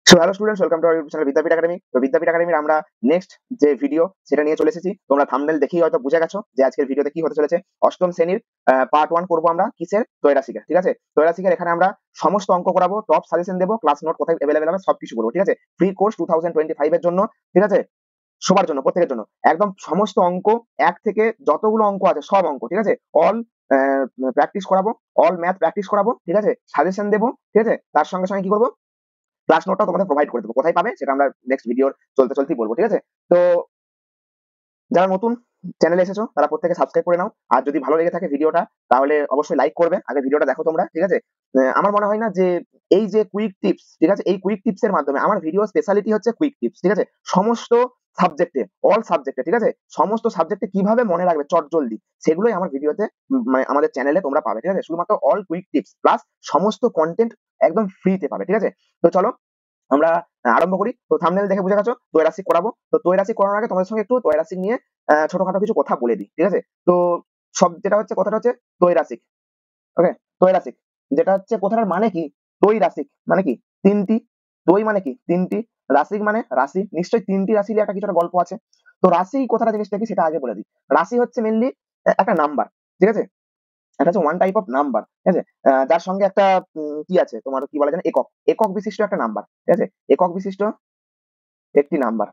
So hello students, welcome to our YouTube channel Vidyapeeth academy. তো বিদ্যাপীঠ একাডেমির আমরা নেক্সট যে ভিডিও সেটা নিয়ে চলে এসেছি। তোমরা থাম্বনেল দেখেই হয়তো বুঝে গেছো যে আজকের ভিডিওতে কি হতে চলেছে। অষ্টম শ্রেণীর পার্ট 1 করব আমরা কিসের, ত্রৈরাশিকের। ঠিক আছে, ত্রৈরাশিকের এখানে আমরা সমস্ত অঙ্ক করাবো, টপ সাজেশন দেবো, ক্লাস নোট কোথায় अवेलेबल হবে সবকিছু বলবো। ঠিক আছে, ফ্রি কোর্স 2025 এর জন্য। ঠিক আছে, সবার জন্য, প্রত্যেকের জন্য একদম সমস্ত অঙ্ক, এক থেকে যতগুলো অঙ্ক আছে সব অঙ্ক। ঠিক আছে, অল প্র্যাকটিস করাবো, অল ম্যাথ প্র্যাকটিস করাবো। ঠিক আছে, সাজেশন দেবো। ঠিক আছে, তার সঙ্গে সঙ্গে কি করবো, ক্লাস নোটটা তোমাদের প্রোভাইড করে দেবো। কোথায় পাবে সেটা আমরা নেক্সট ভিডিওর চলতে চলতেই বলবো। ঠিক আছে, তো যারা নতুন চ্যানেলে এসেছো তারা প্রত্যেকে সাবস্ক্রাইব করে নাও। আর যদি ভালো লেগে থাকে ভিডিওটা তাহলে অবশ্যই লাইক করবে। আগে ভিডিওটা দেখো তোমরা। ঠিক আছে, আমার মনে হয় না যে এই যে কুইক টিপস, ঠিক আছে, এই কুইক টিপস এর মাধ্যমে আমার ভিডিও স্পেশালিটি হচ্ছে কুইক টিপস। ঠিক আছে, সমস্ত সাবজেক্টে, অল সাবজেক্টে, ঠিক আছে, সমস্ত সাবজেক্টে কিভাবে মনে রাখবে চটজলদি, সেগুলোই আমার ভিডিওতে মানে আমাদের চ্যানেলে তোমরা পাবে। ঠিক আছে, শুধুমাত্র অল কুইক টিপস প্লাস সমস্ত কন্টেন্ট একদম ফ্রিতে পাবে। ঠিক আছে, তো চলো আমরা আরম্ভ করি। তো থাম্বনেল দেখে বুঝে গেছো ত্রৈরাশিক করাবো। তো ত্রৈরাশিক করানোর আগে তোমাদের সঙ্গে একটু ত্রৈরাশিক নিয়ে ছোটখাটো কিছু কথা বলে দিই। ঠিক আছে, তো সব যেটা হচ্ছে কথাটা হচ্ছে ত্রৈরাশিক। ওকে, ত্রৈরাশিক যেটা হচ্ছে কথাটার মানে কি, ত্রৈরাশিক মানে কি তিনটি, ত্রৈ মানে কি তিনটি, রাশিক মানে রাশি, নিশ্চয়ই তিনটি রাশি নিয়ে একটা কিছু একটা গল্প আছে। তো রাশি কথাটা জিনিসটা কি সেটা আগে বলে দিই। রাশি হচ্ছে মেনলি একটা নাম্বার। ঠিক আছে, এটা হচ্ছে ওয়ান টাইপ অফ নাম্বার। ঠিক আছে, যার সঙ্গে একটা কি আছে তোমার কি বলা যায় না, একক, একক বিশিষ্ট একটা নাম্বার। ঠিক আছে, একক বিশিষ্ট একটি নাম্বার।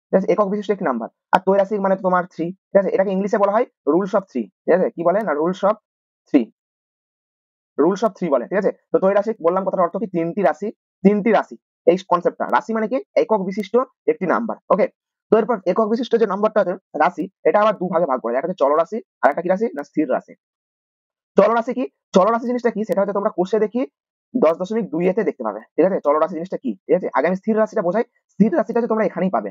ঠিক আছে, একক বিশিষ্ট একটি নাম্বার। আর ত্রৈরাশিক মানে তো তোমার থ্রি। ঠিক আছে, এটাকে ইংলিশে বলা হয় রুলস অফ থ্রি। ঠিক আছে, কি বলে না, rules of three, rules of three বলে। ঠিক আছে, তো ত্রৈরাশিক বললাম কথার অর্থ কি তিনটি রাশি, তিনটি রাশি, এই কনসেপ্টটা। রাশি মানে কি একক বিশিষ্ট একটি নাম্বার। ওকে, তো এরপর একক বিশিষ্ট যে নাম্বারটা আছে রাশি, এটা আবার দুভাগে ভাগ করা যায়। একটা হচ্ছে চলরাশি আর একটা কি রাশি না স্থির রাশি। চলরাশি কি, চলরাশি জিনিসটা কি সেটা হচ্ছে তোমরা কোষে দেখি 10.2 এতে দেখতে পাবে। ঠিক আছে, চলরাশি জিনিসটা কি। ঠিক আছে, আগে আমি স্থির রাশিটা বোঝাই। স্থির রাশিটা হচ্ছে তোমরা এখানেই পাবে।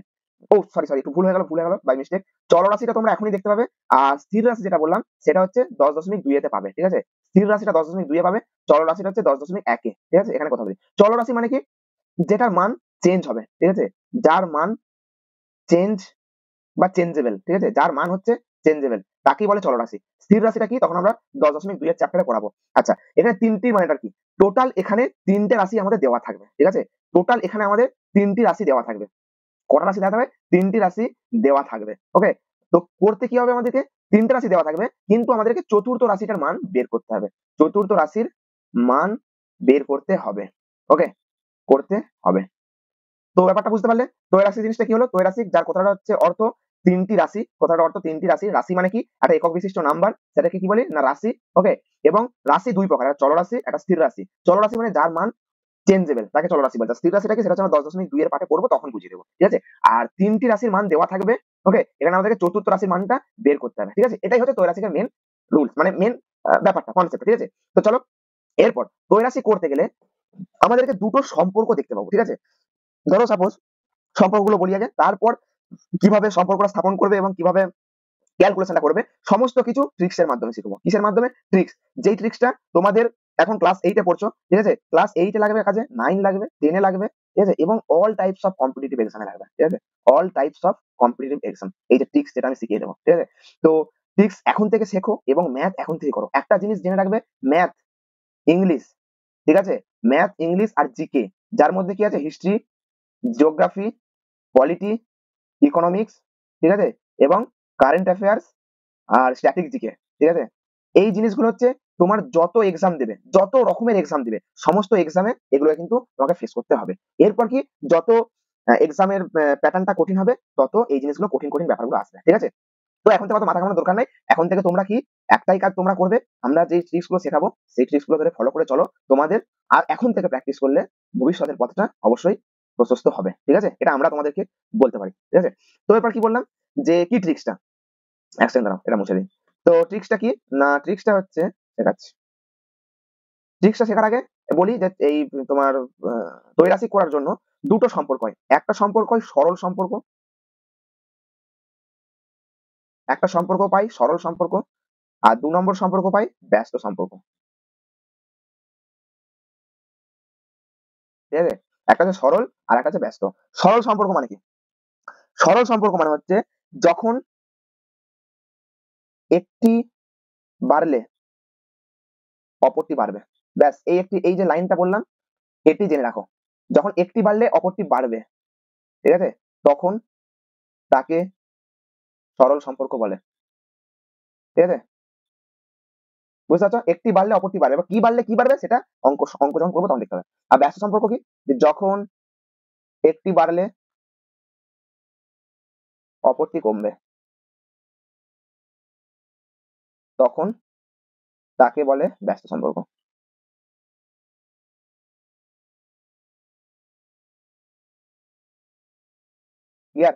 ও সরি সরি, একটু ভুল হয়ে গেল বাই মিস্টেক। চলরাশিটা তোমরা এখনই দেখতে পাবে। আর স্থির রাশি যেটা বললাম সেটা হচ্ছে 10.2 এতে পাবে। ঠিক আছে, স্থির রাশিটা 10.2 এ পাবে, চলরাশিটা হচ্ছে 10.1 এ। ঠিক আছে, এখানে কথা বলি। চলরাশি মানে কি, যেটার মান চেঞ্জ হবে। ঠিক আছে, যার মান চেঞ্জ বা চেঞ্জেবল। ঠিক আছে, যার মান হচ্ছে চেঞ্জেবল তাকেই বলে চলরাশি। স্থির রাশিটা কি তখন আমরা 10.2 এর চ্যাপ্টারে পড়াবো। আচ্ছা, এখানে তিনটি মানেটা কি, টোটাল এখানে তিনটে রাশি আমাদের দেওয়া থাকবে। ঠিক আছে, টোটাল এখানে আমাদের তিনটি রাশি দেওয়া থাকবে। কটা রাশি দেওয়া থাকবে, তিনটি রাশি দেওয়া থাকবে। ওকে, তো করতে কি হবে আমাদেরকে, তিনটে রাশি দেওয়া থাকবে কিন্তু আমাদেরকে চতুর্থ রাশিটার মান বের করতে হবে। চতুর্থ রাশির মান বের করতে হবে। ওকে, করতে হবে। তো ব্যাপারটা বুঝতে পারলে ত্রৈরাশিক জিনিসটা কি হলো, ত্রৈরাশিক যার কথাটা হচ্ছে অর্থ তিনটি রাশি, কথাটা অর্থ তিনটি রাশি। রাশি মানে কি একটা একক বিশিষ্ট নাম্বার, সেটাকে কি বলি না রাশি। ওকে, এবং রাশি দুই প্রকার, একটা চলরাশি একটা স্থির রাশি। চলরাশি মানে যার মান চেঞ্জেবল তাকে চলরাশি বলে। স্থির রাশিটা কি সেটা হচ্ছে আমরা 10.2 এর পাঠে পড়বো তখন বুঝিয়ে দেবো। ঠিক আছে, আর তিনটি রাশির মান দেওয়া থাকবে। ওকে, এখানে আমাদেরকে চতুর্থ রাশির মানটা বের করতে হবে। ঠিক আছে, এটাই হচ্ছে ত্রৈরাশিকের মেন রুলস, মানে মেন ব্যাপারটা, কনসেপ্ট। ঠিক আছে, তো চলো এরপর ত্রৈরাশি করতে গেলে আমাদেরকে দুটো সম্পর্ক দেখতে পাবো। ঠিক আছে, ধরো সাপোজ সম্পর্কগুলো বলি আগে, তারপর কিভাবে সম্পর্কটা স্থাপন করবে এবং কিভাবে ক্যালকুলেশনটা করবে সমস্ত কিছু ট্রিক্স এর মাধ্যমে শিখবো। কিসের মাধ্যমে, ট্রিক্স। যেই ট্রিক্সটা তোমাদের এখন ক্লাস 8 এ পড়ছো। ঠিক আছে, ক্লাস 8 এ লাগবে, কাজে 9 লাগবে, 10 এ লাগবে। ঠিক আছে, এবং অল টাইপস অফ কম্পিটিটিভ এক্সামে লাগবে। ঠিক আছে, all types of competitive exam এই যে ট্রিক্স যেটা আমি শিখিয়ে দেবো। ঠিক আছে, তো ট্রিক্স এখন থেকে শেখো এবং ম্যাথ এখন থেকে করো। একটা জিনিস জেনে রাখবে, ম্যাথ, ইংলিশ, ঠিক আছে, ম্যাথ, ইংলিশ আর জিকে, যার মধ্যে কি আছে হিস্ট্রি, জিওগ্রাফি, পলিটি, ইকোনমিক্স, ঠিক আছে, এবং কারেন্ট অ্যাফেয়ার্স আর স্ট্যাটিক জিকে। ঠিক আছে, এই জিনিসগুলো হচ্ছে তোমার যত এক্সাম দেবে, যত রকমের এক্সাম দিবে, সমস্ত এক্সামে এগুলো কিন্তু তোমাকে ফেস করতে হবে। এরপর কি, যত এক্সামের প্যাটার্নটা কঠিন হবে তত এই জিনিসগুলো কঠিন কঠিন ব্যাপারগুলো আসবে। ঠিক আছে, তো এখন থেকে অত মাথা ঘামানোর দরকার নাই। এখন থেকে তোমরা কি একটাই কাজ তোমরা করবে, আমরা যে ট্রিক্স গুলো শেখাবো সেই ট্রিক্স গুলো ধরে ফলো করে চলো। তোমাদের আর এখন থেকে প্র্যাকটিস করলে ভবিষ্যতের পথটা অবশ্যই প্রশস্ত হবে। ঠিক আছে, এটা আমরা তোমাদেরকে বলতে পারি। ঠিক আছে, তো এরপর কি বললাম যে কি ট্রিক্সটা, এক সেকেন্ড দাঁড়াও এটা মুছে দিই। তো ট্রিক্সটা কি না, ট্রিক্সটা হচ্ছে শেখাচ্ছি। ট্রিক্সটা শেখার আগে বলি যে এই তোমার ত্রৈরাশিক করার জন্য দুটো সম্পর্ক হয়। একটা সম্পর্ক হয় সরল সম্পর্ক, একটা সম্পর্ক পাই সরল সম্পর্ক, আর 2 নম্বর সম্পর্ক পাই ব্যস্ত সম্পর্ক। ঠিক আছে, একটা হচ্ছে সরল আর একটা হচ্ছে ব্যস্ত। সরল সম্পর্ক মানে কি, সরল সম্পর্ক মানে হচ্ছে যখন একটি বাড়লে অপরটি বাড়বে। ব্যাস, এই যে লাইনটা বললাম এটি জেনে রাখো। যখন একটি বাড়লে অপরটি বাড়বে, ঠিক আছে, তখন তাকে সরল সম্পর্ক বলে। ঠিক আছে, বুঝতে পারছো? একটি বাড়লে অপরটি বাড়বে, এবার কি বাড়লে কি বাড়বে সেটা অঙ্ক অঙ্ক যখন করবো তখন দেখতে হবে। আর ব্যস্ত সম্পর্ক কি, যে যখন একটি বাড়লে অপরটি কমবে, তখন তাকে বলে ব্যস্ত সম্পর্ক। ক্লিয়ার?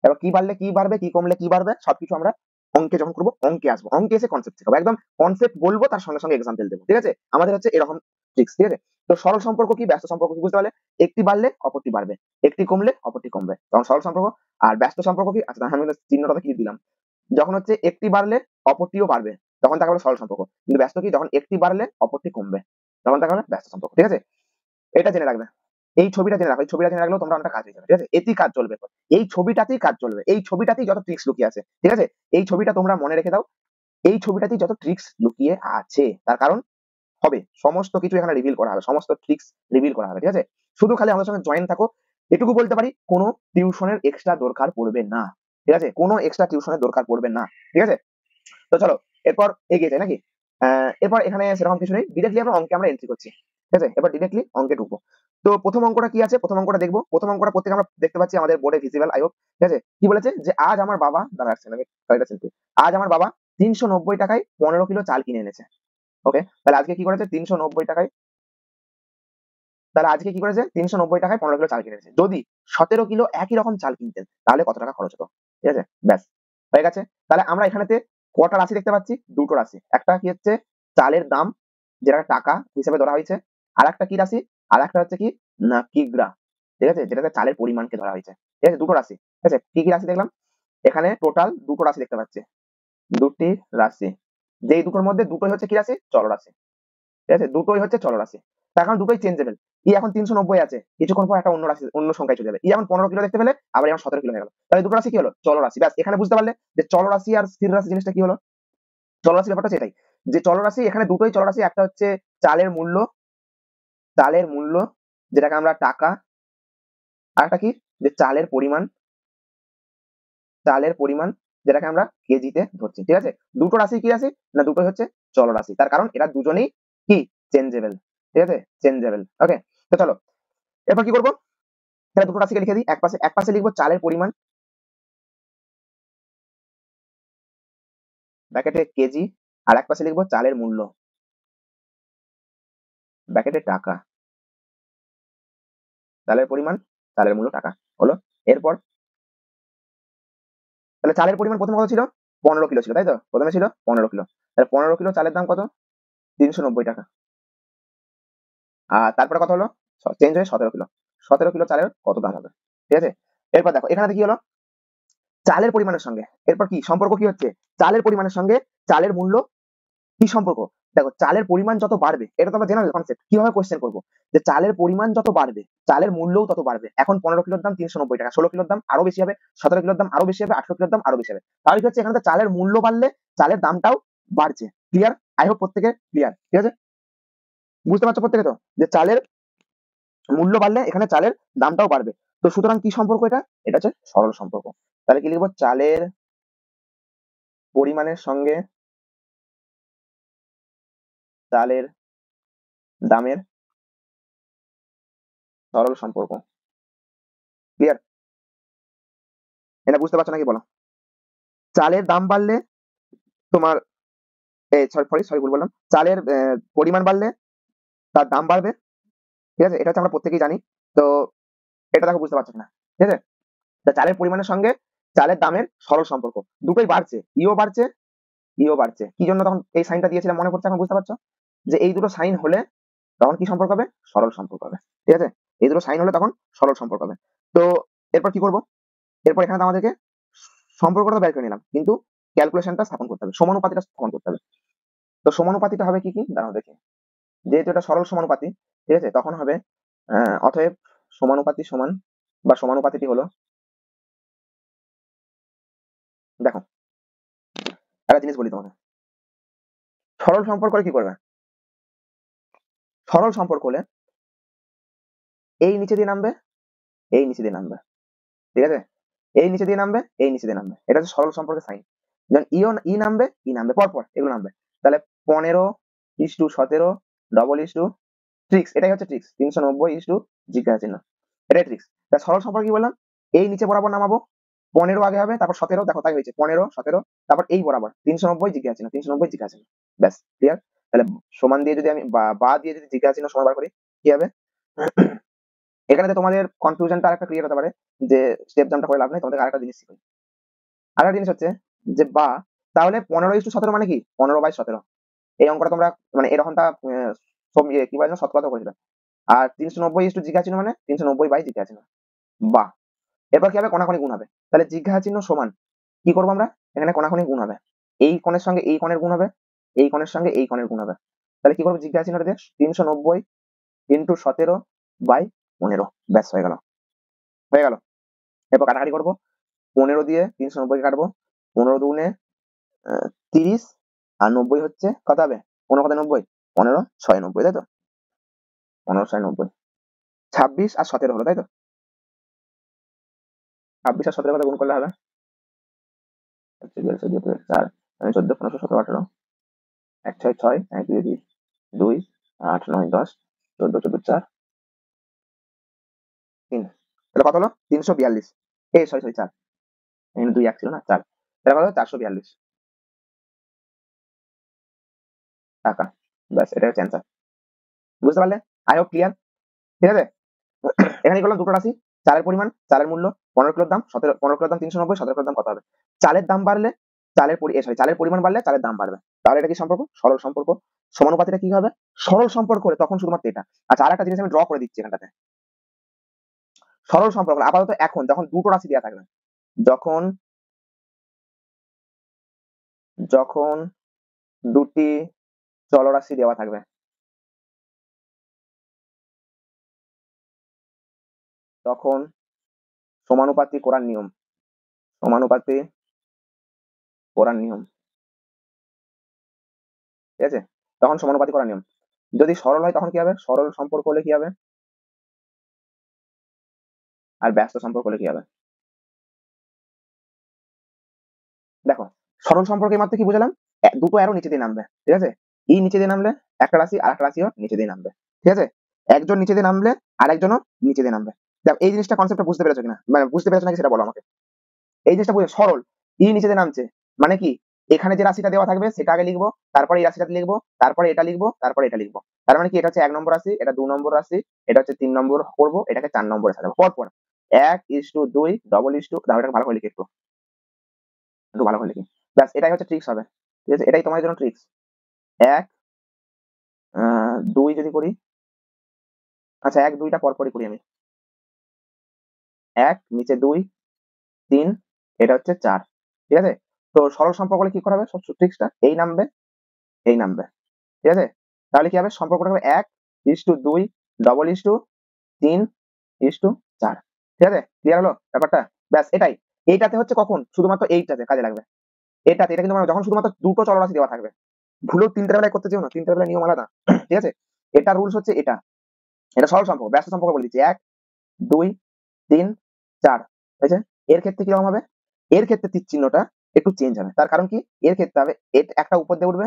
এবার কি বাড়লে কি বাড়বে, কি কমলে কি বাড়বে, সবকিছু আমরা অঙ্কে যখন করবো, অঙ্কে আসবো, অঙ্কে এসে কনসেপ্ট শেখাবো, একদম কনসেপ্ট বলবো তার সঙ্গে সঙ্গে এক্সাম্পল দেবো। ঠিক আছে, আমাদের হচ্ছে এরকম ট্রিক্স। ঠিক আছে, তো সরল সম্পর্ক কি, ব্যস্ত সম্পর্ক কি বুঝতে পারলে? একটি বাড়লে অপরটি বাড়বে, একটি কমলে অপরটি কমবে, তখন সরল সম্পর্ক। আর ব্যস্ত সম্পর্ক কি, আচ্ছা আমি চিহ্নটা কি দিলাম, যখন হচ্ছে একটি বাড়লে অপরটিও বাড়বে, তখন তাকে বলে সরল সম্পর্ক। কিন্তু ব্যস্ত কি, যখন একটি বাড়লে অপরটি কমবে, তখন তাকে বলে ব্যস্ত সম্পর্ক। ঠিক আছে, এটা জেনে রাখবে। এই ছবিটা জেনে রাখো, এই ছবিটা জেনে রাখলেও তোমরা অনেকটা কাজ হয়ে যাবে। ঠিক আছে, এতেই কাজ চলবে, এই ছবিটাতেই কাজ চলবে, এই ছবিটাতেই যত ট্রিক্স লুকিয়ে আছে। ঠিক আছে, এই ছবিটা তোমরা মনে রেখে দাও, এই ছবিটাতেই যত ট্রিক্স লুকিয়ে আছে। তার কারণ হবে সমস্ত কিছু এখানে রিভিল করা হবে, সমস্ত ট্রিক্স রিভিল করা হবে। ঠিক আছে, শুধু খালি আমাদের সঙ্গে জয়েন থাকো, এটুকু বলতে পারি, কোনো টিউশনের এক্সট্রা দরকার পড়বে না। ঠিক আছে, কোনো এক্সট্রা টিউশনের দরকার পড়বে না। ঠিক আছে, তো চলো এরপর এগিয়ে যাই নাকি? এরপর এখানে সেরকম কিছু নেই, ডিরেক্টলি আমরা অঙ্কে আমরা এন্ট্রি করছি। ঠিক আছে, এবার ডিরেক্টলি অঙ্কে ঢুকবো। তো প্রথম অঙ্কটা কি আছে, প্রথম অঙ্কটা দেখবো। প্রথম অঙ্কটা প্রত্যেকে আমরা দেখতে পাচ্ছি আমাদের বোর্ডে ভিজিবল, আই হোপ। ঠিক আছে, কি বলেছে, যে আজ আমার বাবা, দাঁড়া আসছে না, আজ আমার বাবা 390 টাকায় 15 কিলো চাল কিনে এনেছে। ওকে, তাহলে আজকে কি করেছে, 390 টাকায়, তাহলে আজকে কি করেছে, 390 টাকায় 15 কিলো চাল কিনে এনেছে। যদি 17 কিলো একই রকম চাল কিনতেন, তাহলে কত টাকা খরচ হতো? ঠিক আছে, ব্যাস হয়ে গেছে। তাহলে আমরা এখানেতে কটা রাশি দেখতে পাচ্ছি, দুটো রাশি। একটা কি হচ্ছে চালের দাম, যেটা টাকা হিসেবে ধরা হয়েছে। আর একটা কি রাশি, আর একটা হচ্ছে কি না কিগ্রা। ঠিক আছে, যেটাতে চালের পরিমাণকে ধরা হয়েছে। ঠিক আছে, দুটো রাশি। ঠিক আছে, কি কি রাশি দেখলাম, এখানে টোটাল দুটো রাশি দেখতে পাচ্ছি, দুটি রাশি, যেই দুটোর মধ্যে দুটোই হচ্ছে কি রাশি, চলরাশি। ঠিক আছে, দুটোই হচ্ছে চলরাশি, তার কারণ দুটোই চেঞ্জেবল। ই এখন 390 আছে, কিছুক্ষণ পর একটা অন্য রাশি, অন্য সংখ্যায় চলে যাবে। ই এখন 15 কিলো দেখতে পেলে, আবার এখন 17 কিলো হয়ে গেল। তাহলে দুটো রাশি কি হলো, চলরাশি। ব্যাস, এখানে বুঝতে পারলে যে চলরাশি আর স্থির রাশি জিনিসটা কি হলো। চলরাশি ব্যাপারটা সেটাই, যে চলরাশি, এখানে দুটোই চলরাশি। একটা হচ্ছে চালের মূল্য, চালের মূল্য যেটাকে আমরা টাকা, আর একটা কি, যে চালের পরিমাণ, চালের পরিমাণ যেটাকে আমরা কেজিতে ধরছি। ঠিক আছে, দুটো রাশি কি রাশি না, দুটোই হচ্ছে চলরাশি, তার কারণ এরা দুজনেই কি চেঞ্জেবল। ঠিক আছে, চেঞ্জেবল। ওকে, তো চলো এরপর কি করবো, তাহলে দুটো রাশিকে লিখে দিই। এক পাশে, এক পাশে লিখবো চালের পরিমাণ, ব্র্যাকেটে কেজি, আর এক পাশে লিখবো চালের মূল্য, ব্র্যাকেটে টাকা। চালের পরিমাণ, চালের মূল্য, টাকা হলো। এরপর তাহলে চালের পরিমাণ প্রথমে কত ছিল, 15 কিলো ছিল, তাই তো, প্রথমে ছিল 15 কিলো। তাহলে 15 কিলো চালের দাম কত, 390 টাকা। আর তারপরে কত হলো, চেঞ্জ হয়ে 17 কিলো, 17 কিলো চালের কত দাম হবে? ঠিক আছে, এরপর দেখো এখানে কি হলো, চালের পরিমাণের সঙ্গে এরপর কি সম্পর্ক, কি হচ্ছে চালের পরিমাণের সঙ্গে চালের মূল্য, কি সম্পর্ক? দেখো চালের পরিমাণ যত বাড়বে, এটা তো আমরা জেনারেল কনসেপ্ট, কিভাবে কোশ্চেন করবো, যে চালের পরিমাণ যত বাড়বে, চালের মূল্যও তত বাড়বে। এখন 15 কিলোর দাম 390 টাকা, 16 কিলোর দাম আরো বেশি হবে, 17 কিলোর দাম আরো বেশি হবে, 18 কিলোর দাম আরো বেশি হবে। তাহলে কি হচ্ছে, এখানে তো চালের মূল্য বাড়লে চালের দামটাও বাড়ছে। ক্লিয়ার? আই হোপ প্রত্যেকে ক্লিয়ার। ঠিক আছে, বুঝতে পারছো প্রত্যেকে তো, যে চালের মূল্য বাড়লে এখানে চালের দামটাও বাড়বে। তো সুতরাং কি সম্পর্ক এটা, এটা হচ্ছে সরল সম্পর্ক। তাহলে কি লিখবো, চালের পরিমাণের সঙ্গে চালের দামের সরল সম্পর্ক। ক্লিয়ার? এটা বুঝতে পারছো নাকি বলো? চালের দাম বাড়লে তোমার, সরি সরি সরি ভুল বললাম, চালের পরিমাণ বাড়লে তার দাম বাড়বে। ঠিক আছে, এটা হচ্ছে আমরা প্রত্যেকেই জানি। তো এটা দেখো বুঝতে পারছো না। ঠিক আছে, তা চালের পরিমাণের সঙ্গে চালের দামের সরল সম্পর্ক, দুটোই বাড়ছে, ইও বাড়ছে, ইও বাড়ছে। কি জন্য তখন এই সাইনটা দিয়েছিলাম মনে পড়ছে এখন, বুঝতে পারছো, যে এই দুটো সাইন হলে তখন কি সম্পর্ক হবে, সরল সম্পর্ক হবে। ঠিক আছে, এই দুটো সাইন হলে তখন সরল সম্পর্ক হবে। তো এরপর কি করব, এরপর এখানে তো আমাদেরকে সম্পর্কটা বের করে নিলাম, কিন্তু ক্যালকুলেশনটা স্থাপন করতে হবে, সমানুপাতিটা স্থাপন করতে হবে। তো সমানুপাতিটা হবে কি কি, দাঁড়াও দেখি। যেহেতু এটা সরল সমানুপাতি, ঠিক আছে, তখন হবে অতএব সমানুপাতি সমান, বা সমানুপাতিটি হলো, দেখো একটা জিনিস বলি তোমাকে, সরল সম্পর্ক হলে কি করবে, সরল সম্পর্ক হলে এই নিচে দিয়ে নামবে, এই নিচে দিয়ে নামবে, ঠিক আছে, এই নিচে দিয়ে নামবে, এই নিচে দিয়ে নামবে, এটা হচ্ছে সরল সম্পর্কের সাইন। যখন ই নামবে, ই নামবে পরপর এগুলো নামবে, তাহলে 15:17 ডবল ইস টু ট্রিক্স, এটাই হচ্ছে ট্রিক্স, 390 জিজ্ঞাসা চিহ্ন, এটাই ট্রিক্স। তা সরল সম্পর্ক কি বললাম, এই নিচে বরাবর নামাবো, 15 আগে হবে, তারপর 17, দেখো তাই হয়েছে, 15, 17, তারপর এই বরাবর 390 জিজ্ঞাসা চিহ্ন, 390 জিজ্ঞাসা চিহ্ন, ব্যাস ক্লিয়ার। তাহলে সমান দিয়ে যদি আমি বা দিয়ে যদি জিজ্ঞাসা চিহ্ন সমান বার করি কি হবে, এখানে তো তোমাদের কনফিউশনটা আরেকটা ক্লিয়ার হতে পারে, যে স্টেপ জাম্পটা করে লাভ নেই, তোমাদের আরেকটা জিনিস শিখুন। আরেকটা জিনিস হচ্ছে যে বা, তাহলে 15:17 মানে কি, 15/17, এই অঙ্কটা তোমরা মানে এরকমটা সব কি বলে শতকরা করেছিল। আর 390 জিজ্ঞাসা চিহ্ন মানে 390/জিজ্ঞাসা চিহ্ন, বা এরপর কি হবে, কোনাকুনি গুণ হবে, তাহলে জিজ্ঞাসা চিহ্ন সমান কি করবো আমরা, এখানে কোনাকুনি গুণ হবে, এই কোণের সঙ্গে এই কোণের গুণ হবে, এই কোণের সঙ্গে এই কোণের গুণ হবে, তাহলে কি করবো জিজ্ঞাসা চিহ্নটা দিয়ে 390 × 17/15, ব্যাস হয়ে গেল, হয়ে গেল। এরপর কাটাকাটি করবো, 15 দিয়ে 390 কাটবো, 15 দুগুণে 30, আর 90 হচ্ছে কত হবে, 15 15 6 90, তাই তো, 15 6 90, 26 আর 17 হলো, তাই তো, 26 আর 17 কথা গুণ করলে হবে 4, 14, 15, 17, 18, 1 6 6, 1 2 2, 8 9 10, 14 14 4 3, তাহলে কত হলো 342, এই সরি সরি 4, এখানে 2 1 ছিল না, 4, তাহলে কত হলো 442 টাকা, ব্যাস এটা হচ্ছে অ্যান্সার। বুঝতে পারলে, আই হোপ ক্লিয়ার, ঠিক আছে। এখানে কি করলাম, দুটো রাশি, চালের পরিমাণ, চালের মূল্য, 15 কিলোর দাম, 15 কিলোর দাম 390, 17 কিলোর দাম কত হবে, চালের দাম বাড়লে চালের পরিমাণ বাড়লে চালের দাম বাড়বে, তাহলে এটা কি সম্পর্ক, সরল সম্পর্ক। সমানুপাতিটা কি হবে, সরল সম্পর্ক হলে তখন শুধুমাত্র এটা। আচ্ছা আরেকটা জিনিস আমি ড্র করে দিচ্ছি এখানটাতে, সরল সম্পর্ক আপাতত এখন যখন দুটো রাশি দেওয়া থাকবে, যখন যখন দুটি চলরাশি দেওয়া থাকবে, তখন সমানুপাতি করার নিয়ম, সমানুপাতি করার নিয়ম, ঠিক আছে, তখন সমানুপাতি করার নিয়ম। যদি সরল হয় তখন কি হবে, সরল সম্পর্ক হলে কি হবে, আর ব্যস্ত সম্পর্ক হলে কি হবে, দেখো সরল সম্পর্কের মাত্র কি বুঝালাম, দুটো অ্যারো নিচে দিয়ে নামবে, ঠিক আছে, ই নিচে দিয়ে নামলে একটা রাশি আর একটা রাশিও নিচে দিয়ে নামবে, ঠিক আছে, একজন নিচে দিয়ে নামলে আর একজনও নিচে দিয়ে নামবে। দেখো এই জিনিসটা কনসেপ্টটা বুঝতে পেরেছো কিনা, মানে বুঝতে পেরেছো নাকি সেটা বলো আমাকে। এই জিনিসটা বুঝে, সরল ই নিচে দিয়ে নামছে মানে কি, এখানে যে রাশিটা দেওয়া থাকবে সেটা আগে লিখবো, তারপরে এই রাশিটা লিখবো, তারপরে এটা লিখবো, তারপরে এটা লিখবো, তার মানে কি এটা হচ্ছে 1 নম্বর রাশি, এটা 2 নম্বর রাশি, এটা হচ্ছে 3 নম্বর করবো, এটাকে 4 নম্বরে সাজাবো পরপর, 1:2 ডবল ইস টু, দাও এটাকে ভালো করে লিখে একটু, একটু ভালো করে লিখি, ব্যাস এটাই হচ্ছে ট্রিক্স হবে, ঠিক আছে, এটাই তোমার জন্য ট্রিক্স। 1 2 যদি করি, আচ্ছা 1 2টা পরপরই করি আমি, 1 নিচে 2 3, এটা হচ্ছে 4, ঠিক আছে। তো সরল সম্পর্ক হলে কি করা হবে, ট্রিক্সটা এই নামবে, এই নামবে, ঠিক আছে, তাহলে কি হবে সম্পর্কটা হবে 1:2 ডবল ইস টু 3:4, ঠিক আছে, ক্লিয়ার হলো ব্যাপারটা, ব্যাস এটাই। এইটাতে হচ্ছে কখন শুধুমাত্র এইটাতে কাজে লাগবে, এটাতে, এটা কিন্তু মানে যখন শুধুমাত্র দুটো চলরাশি দেওয়া থাকবে, ভুলেও তিনটা বেলায় করতে যেও না, তিনটা বেলায় নিয়ম আলাদা, ঠিক আছে, এটা রুলস হচ্ছে এটা, এটা সরল সম্পর্ক, ব্যস্ত সম্পর্ক বলে দিচ্ছি, 1 2 3 4, হয়েছে। এর ক্ষেত্রে কিরকম হবে, এর ক্ষেত্রে তীর চিহ্নটা একটু চেঞ্জ হবে, তার কারণ কি, এর ক্ষেত্রে হবে একটা উপর দিয়ে উঠবে,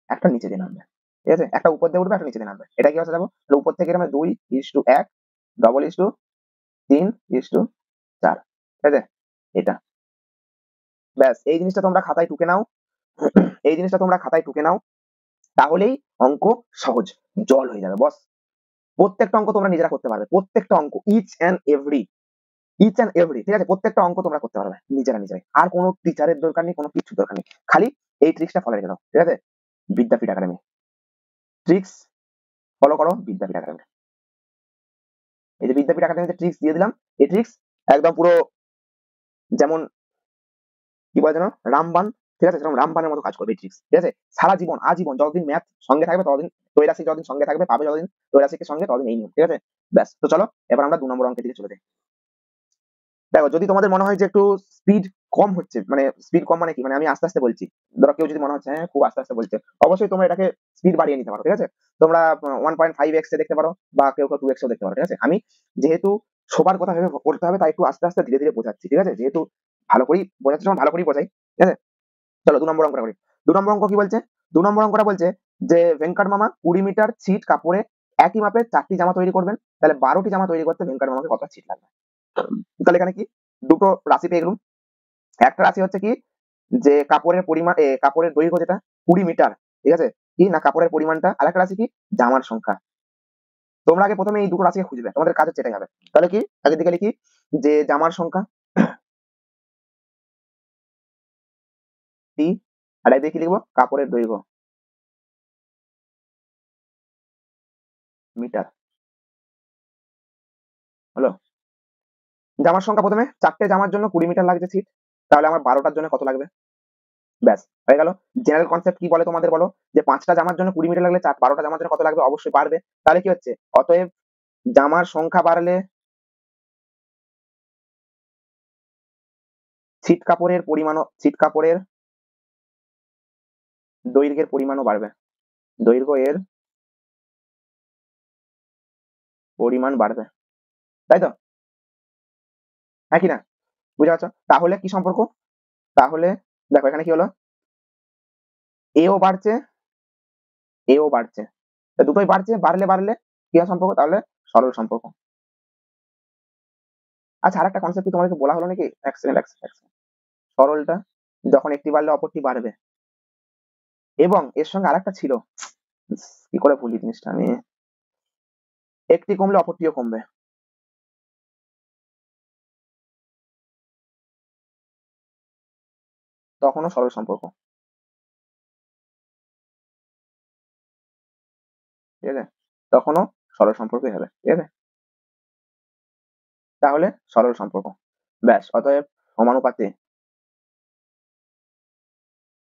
একটা নিচে দিয়ে নামবে, ঠিক আছে, একটা উপর দিয়ে উঠবে, একটা নিচে দিয়ে নামবে, এটা কি হচ্ছে যাবো, উপর থেকে এরকম 2:1 ডবল ইস টু 3:4, ঠিক আছে, এটা, ব্যাস এই জিনিসটা তোমরা খাতায় টুকে নাও, এই জিনিসটা তোমরা খাতায় টুকে নাও, তাহলেই অঙ্ক সহজ, জল হয়ে যাবে বস। প্রত্যেকটা অঙ্ক তোমরা নিজেরা করতে পারবে, প্রত্যেকটা অঙ্ক, ইচ এন্ড এভরি, ঠিক আছে, প্রত্যেকটা অঙ্ক তোমরা করতে পারবে নিজেরা নিজেরাই, আর কোনো টিচারের দরকার নেই, কোনো কিছু দরকার নেই, খালি এই ট্রিক্সটা ফলো রেখে দাও, ঠিক আছে, বিদ্যাপীঠ একাডেমি ট্রিক্স ফলো করো, বিদ্যাপীঠ একাডেমি, এই যে বিদ্যাপীঠ একাডেমিতে ট্রিক্স দিয়ে দিলাম, এই ট্রিক্স একদম পুরো যেমন কি বলে যেন রামবান, ঠিক আছে, সেরকম রামবানের মতো কাজ করবে এই ট্রিক্স, ঠিক আছে, সারা জীবন আজীবন যতদিন ম্যাথ সঙ্গে থাকবে ততদিন, তৈরাশি যতদিন সঙ্গে থাকবে পাবে যতদিন, তৈরাশিকে সঙ্গে ততদিন এই নিয়ম, ঠিক আছে। ব্যাস তো চলো এবার আমরা 2 নম্বর অঙ্কের দিকে চলে যাই। দেখো যদি তোমাদের মনে হয় যে একটু স্পিড কম হচ্ছে, মানে স্পিড কম মানে কি, মানে আমি আস্তে আস্তে বলছি, ধরো কেউ যদি মনে হচ্ছে হ্যাঁ খুব আস্তে আস্তে বলছে, অবশ্যই তোমরা এটাকে স্পিড বাড়িয়ে নিতে পারো, ঠিক আছে। তোমরা 1.5x এ দেখতে পারো, বা কেউ কেউ 2x এও দেখতে পারো, ঠিক আছে। আমি যেহেতু সবার কথা ভেবে করতে হবে, তাই একটু আস্তে আস্তে ধীরে ধীরে বোঝাচ্ছি, ঠিক আছে। যেহেতু ভালো করেই বোঝাচ্ছি, যখন ভালো করেই বোঝাই, ঠিক আছে। চলো 2 নম্বর অঙ্কটা করি। 2 নম্বর অঙ্ক কি বলছে? 2 নম্বর অঙ্কটা বলছে যে ভেঙ্কট মামা 20 মিটার ছিট কাপড়ে একই মাপের 4টি জামা তৈরি করবেন, তাহলে 12টি জামা তৈরি করতে ভেঙ্কট মামাকে কত ছিট লাগবে? তাহলে এখানে কি দুটো রাশি পেয়ে গেলাম। একটা রাশি হচ্ছে কি, যে কাপড়ের পরিমাণ, কাপড়ের দৈর্ঘ্য যেটা 20 মিটার, ঠিক আছে, কি না কাপড়ের পরিমাণটা। আর একটা রাশি কি, জামার সংখ্যা। তোমরা আগে প্রথমে এই দুটো রাশিকে খুঁজবে, তোমাদের কাজ হচ্ছে এটাই হবে। তাহলে কি আগের দিকে লিখি যে জামার সংখ্যা টি, আর একদিকে কি লিখবো, কাপড়ের দৈর্ঘ্য মিটার। হলো, জামার সংখ্যা প্রথমে 4টে জামার জন্য 20 মিটার লাগছে ছিট, তাহলে আমার 12টার জন্য কত লাগবে? ব্যাস হয়ে গেল। জেনারেল কনসেপ্ট কি বলে তোমাদের, বলো যে 5টা জামার জন্য 20 মিটার লাগলে 12টা জামার জন্য কত লাগবে? অবশ্যই পারবে। তাহলে কি হচ্ছে, অতএব জামার সংখ্যা বাড়লে ছিট কাপড়ের দৈর্ঘ্যের পরিমাণও বাড়বে, দৈর্ঘ্য এর পরিমাণ বাড়বে, তাই তো? হ্যাঁ কি না, বুঝতে পারছো? তাহলে কি সম্পর্ক? তাহলে দেখো এখানে কি হলো, এও বাড়ছে, এও বাড়ছে, তা দুটোই বাড়ছে, বাড়লে বাড়লে কি হয় সম্পর্ক? তাহলে সরল সম্পর্ক। আচ্ছা, আরেকটা কনসেপ্ট কি তোমাদেরকে বলা হলো নাকি? এক সেকেন্ড, সরলটা যখন একটি বাড়লে অপরটি বাড়বে, এবং এর সঙ্গে আরেকটা ছিল, কি করে ভুলি জিনিসটা আমি, একটি কমলে অপরটিও কমবে, তখনও সরল সম্পর্ক, ঠিক আছে, তখনও সরল সম্পর্কই হবে, ঠিক আছে। তাহলে সরল সম্পর্ক, ব্যাস। অতএব সমানুপাতে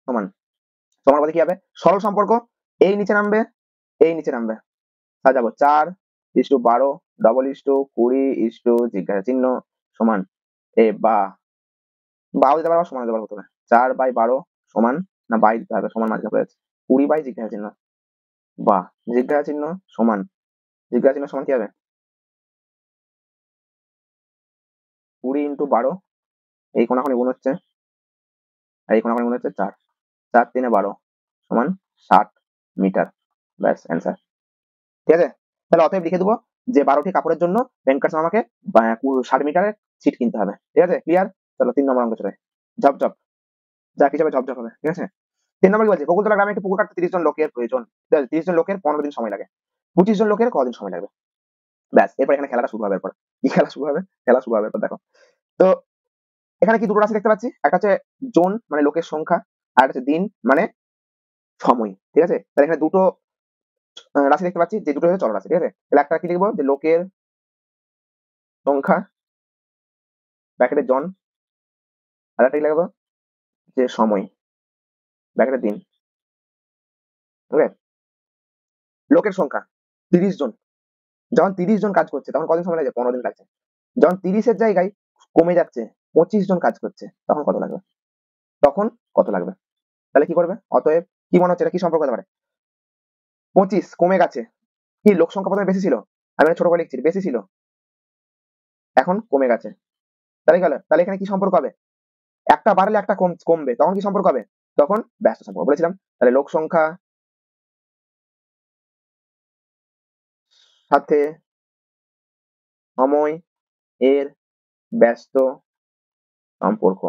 সমান, সমানুপাতে কি হবে? সরল সম্পর্ক, এই নিচে নামবে, এই নিচে নামবে, সাজাবো 4:12, ডবল ইস্টু 20, জিজ্ঞাসা চিহ্ন, সমান বা বাও দিতে পারো, সমান দিতে পারো, প্রথমে 4/12 সমান, না বাই দিতে হবে, সমান মাঝে পড়ে যাচ্ছে, 20 জিজ্ঞাসা চিহ্ন, বা জিজ্ঞাসা চিহ্ন সমান, জিজ্ঞাসা চিহ্ন সমান কি হবে? 20 × 12, এই কোনাখানি গুণ হচ্ছে, আর এই কোনাখানি গুণ হচ্ছে 4, 4×3=12 সমান 60 মিটার, ব্যাস অ্যান্সার, ঠিক আছে। তাহলে অতএব লিখে দেবো যে 12টি কাপড়ের জন্য ভেঙ্কট আমাকে 60 মিটারের ছিট কিনতে হবে, ঠিক আছে, ক্লিয়ার। চলো 3 নম্বর অঙ্ক চলে, ঝপঝপ, যা কিছু হবে ঝপঝপ হবে, ঠিক আছে। 3 নম্বর কি বলছে, বকুলতলা গ্রামে একটি পুকুর কাটতে 30 জন লোকের প্রয়োজন, 30 জন লোকের 15 দিন সময় লাগে, 25 জন লোকের কদিন সময় লাগবে? ব্যাস, এরপর এখানে খেলাটা শুরু হবে, এরপর কি খেলা শুরু হবে, খেলা শুরু হবে এরপর দেখো। তো এখানে কি দুটো রাশি দেখতে পাচ্ছি, একটা হচ্ছে জন মানে লোকের সংখ্যা, আর একটা হচ্ছে দিন মানে সময়, ঠিক আছে। তাহলে এখানে দুটো রাশি দেখতে পাচ্ছি, যে দুটো হচ্ছে চলরাশি, ঠিক আছে। তাহলে একটা কি লিখবো, যে লোকের সংখ্যা ব্র্যাকেটে জন, আর একটা কি লিখবো, যে সময় ব্র্যাকেটে দিন, ওকে। লোকের সংখ্যা 30 জন, যখন 30 জন কাজ করছে তখন কদিন সময় লাগছে? 15 দিন লাগছে। যখন 30-এর জায়গায় কমে যাচ্ছে, 25 জন কাজ করছে, তখন কত লাগবে? তখন কত লাগবে? তাহলে কি করবে? অতএব কি মনে হচ্ছে, এটা কি সম্পর্ক হতে পারে? 25 কমে গেছে, কি লোক সংখ্যা প্রথমে বেশি ছিল, আমি ছোট করে লিখছি, বেশি ছিল, এখন কমে গেছে, তাহলে কি হলো? তাহলে এখানে কি সম্পর্ক হবে? একটা বাড়লে একটা কমবে, তখন কি সম্পর্ক হবে? তখন ব্যস্ত সম্পর্ক বলেছিলাম। তাহলে লোক সংখ্যা সাথে সময় এর ব্যস্ত সম্পর্ক,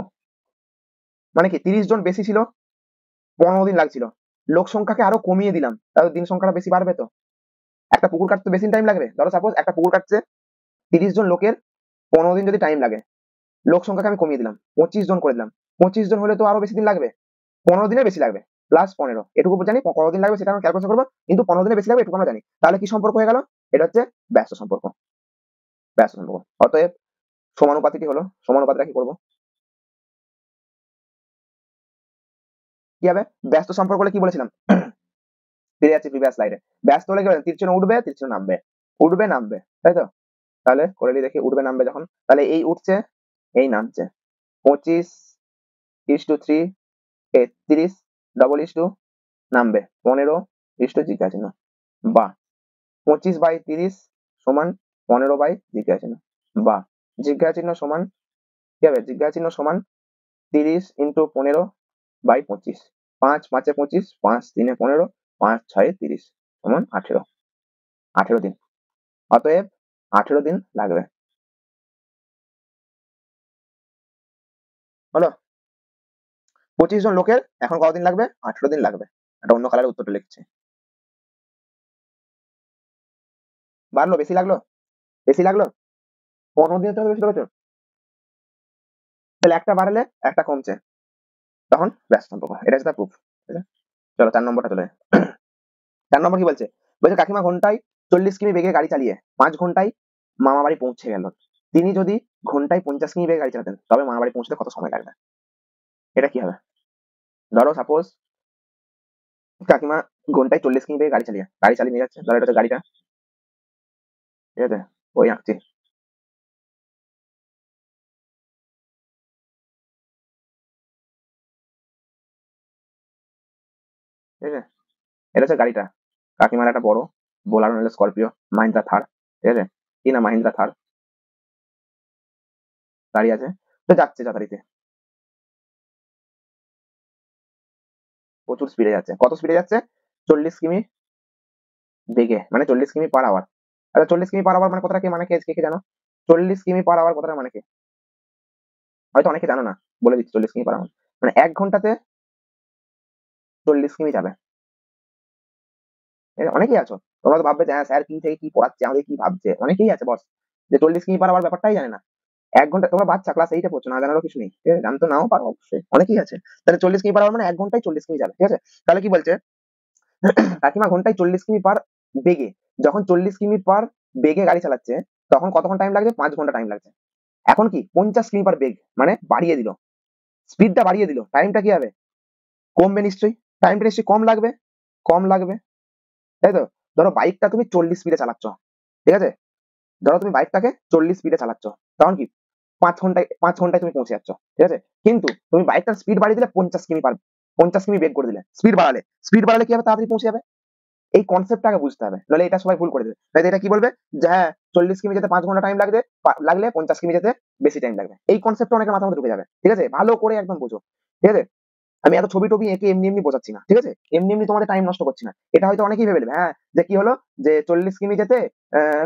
মানে কি 30 জন বেশি ছিল, 15 দিন লাগছিল, লোক সংখ্যাকে আরো কমিয়ে দিলাম, তাহলে দিন সংখ্যাটা বেশি বাড়বে তো। একটা পুকুর কাটতে বেশি টাইম লাগবে, ধরো সাপোজ একটা পুকুর কাটছে 30 জন লোকের 15 দিন যদি টাইম লাগে, লোক সংখ্যাকে আমি কমিয়ে দিলাম, 25 জন করে দিলাম, 25 জন হলে তো আরো বেশি দিন লাগবে, 15 দিনের বেশি লাগবে, প্লাস 15, এটুকু জানি কতদিন লাগবে সেটা আমরা ক্যালকুলেশন করবো, কিন্তু 15 দিনের বেশি লাগবে এটুকু আমরা জানি। তাহলে কি সম্পর্ক হয়ে গেল? এটা হচ্ছে ব্যস্ত সম্পর্ক, ব্যস্ত সম্পর্ক। অতএব সমানুপাতিক হলো, সমানুপাতটা কি করবো, কি হবে? ব্যস্ত সম্পর্ক হলে কি বলেছিলাম, ফিরে যাচ্ছি প্রিভিয়াস স্লাইডে, ব্যস্ত হলে কি বলেন, 30 জন উঠবে, 30 জন নামবে, উঠবে নামবে, তাই তো। তাহলে করে দেখি, উঠবে নামবে যখন, তাহলে এই উঠছে এই নামছে 25:3, 30 ডবল ইস টু নামবে 15 জিজ্ঞাসা চিহ্ন, বা 25/30 সমান 15/জিজ্ঞাসা চিহ্ন, বা জিজ্ঞাসা চিহ্ন সমান কি হবে, জিজ্ঞাসা চিহ্ন সমান 30 × 15/25, 5×5 = 25, 5×3 = 15, 5×6 = 30 সমান 18 দিন। অতএব 18 দিন লাগবে। হলো 25 জন লোকের এখন কতদিন লাগবে, 18 দিন লাগবে। একটা অন্য কালারের উত্তরটা লিখছি। বাড়লো, বেশি লাগলো, বেশি লাগলো, 15 দিনের থেকে বেশি লেগেছে। তাহলে একটা বাড়লে একটা কমছে, তখন ব্যাস সম্পর্ক, এটা হচ্ছে তার প্রুফ। চলো 4 নম্বরটা চলে যায়। 4 নম্বর কি বলছে, বলছে কাকিমা ঘন্টায় 40 কিমি বেগে গাড়ি চালিয়ে 5 ঘন্টায় মামা বাড়ি পৌঁছে গেল। তিনি যদি ঘন্টায় 50 কিমি বেগে গাড়ি চালাতেন তবে মামা বাড়ি পৌঁছতে কত সময় লাগবে? এটা কি হবে? ধরো সাপোজ কাকিমা ঘন্টায় 40 কিমি বেগে গাড়ি চালিয়ে নিয়ে যাচ্ছে, ধরো এটা হচ্ছে গাড়িটা, ঠিক আছে, ওই আঁকছি, ঠিক আছে, এটা হচ্ছে গাড়িটা, কাকিমার একটা বড় বোলারো নাহলে স্করপিও, মাহিন্দ্রা থার, ঠিক আছে, কি না মাহিন্দ্রা থার গাড়ি আছে, তো যাচ্ছে যথারীতি, প্রচুর স্পিডে যাচ্ছে। কত স্পিডে যাচ্ছে? 40 কিমি বেগে, মানে 40 কিমি/আওয়ার। আচ্ছা 40 কিমি/আওয়ার মানে কথাটা কি, মানে কে কে জানো? 40 কিমি/আওয়ার কথাটা মানে কি? হয়তো অনেকে জানো না, বলে দিচ্ছি। 40 কিমি/আওয়ার মানে 1 ঘন্টাতে 40 কিমি যাবে। অনেকেই আছো, তোমরা তো ভাববে যে হ্যাঁ স্যার কি থেকে কি পড়াচ্ছে, আমাদের কি ভাবছে, অনেকেই আছে বস, যে 40 কিমি/আওয়ার ব্যাপারটাই জানে না। 1 ঘন্টা, তোমরা বাচ্চা ক্লাস 8-এ পড়ছো, না জানারও কিছু নেই, ঠিক আছে, জানতো নাও পারো অবশ্যই, অনেকেই আছে। তাহলে 40 কিমি/আওয়ার মানে 1 ঘন্টায় 40 কিমি যাবে, ঠিক আছে। তাহলে কি বলছে, কাকিমা ঘন্টায় 40 কিমি পার বেগে, যখন 40 কিমি বেগে গাড়ি চালাচ্ছে তখন কতক্ষণ টাইম লাগছে? 5 ঘন্টা টাইম লাগছে। এখন কি 50 কিমি/বেগ মানে বাড়িয়ে দিল, স্পিডটা বাড়িয়ে দিল, টাইমটা কি হবে? কমবে নিশ্চয়ই, টাইমটা নিশ্চয়ই কম লাগবে, কম লাগবে, তাই তো। ধরো বাইকটা তুমি 40 স্পিডে চালাচ্ছ, ঠিক আছে, ধরো তুমি বাইকটাকে 40 স্পিডে চালাচ্ছ, তখন কি 5 ঘন্টায় তুমি পৌঁছে যাচ্ছ, ঠিক আছে। কিন্তু তুমি বাইকটার স্পিড বাড়িয়ে দিলে 50 কিমি বেগ করে দিলে, স্পিড বাড়ালে কি হবে? তাড়াতাড়ি পৌঁছে যাবে। এই কনসেপ্টটাকে বুঝতে হবে, নাহলে এটা সবাই ভুল করে দেবে। তাই এটা কি বলবে, যে হ্যাঁ 40 কিমি যেতে 5 ঘন্টা টাইম লাগবে, লাগলে 50 কিমি যেতে বেশি টাইম লাগবে। এই কনসেপ্টটা অনেকের মাথার মধ্যে ঢুকে যাবে, ঠিক আছে, ভালো করে একদম বুঝো, ঠিক আছে। আমি এত ছবি টবি এঁকে এমনি এমনি বোঝাচ্ছি না, ঠিক আছে, এমনি এমনি তোমাদের টাইম নষ্ট করছি না। এটা হয়তো অনেকেই ভেবে নেবে, হ্যাঁ যে কি হলো, যে 40 কিমি যেতে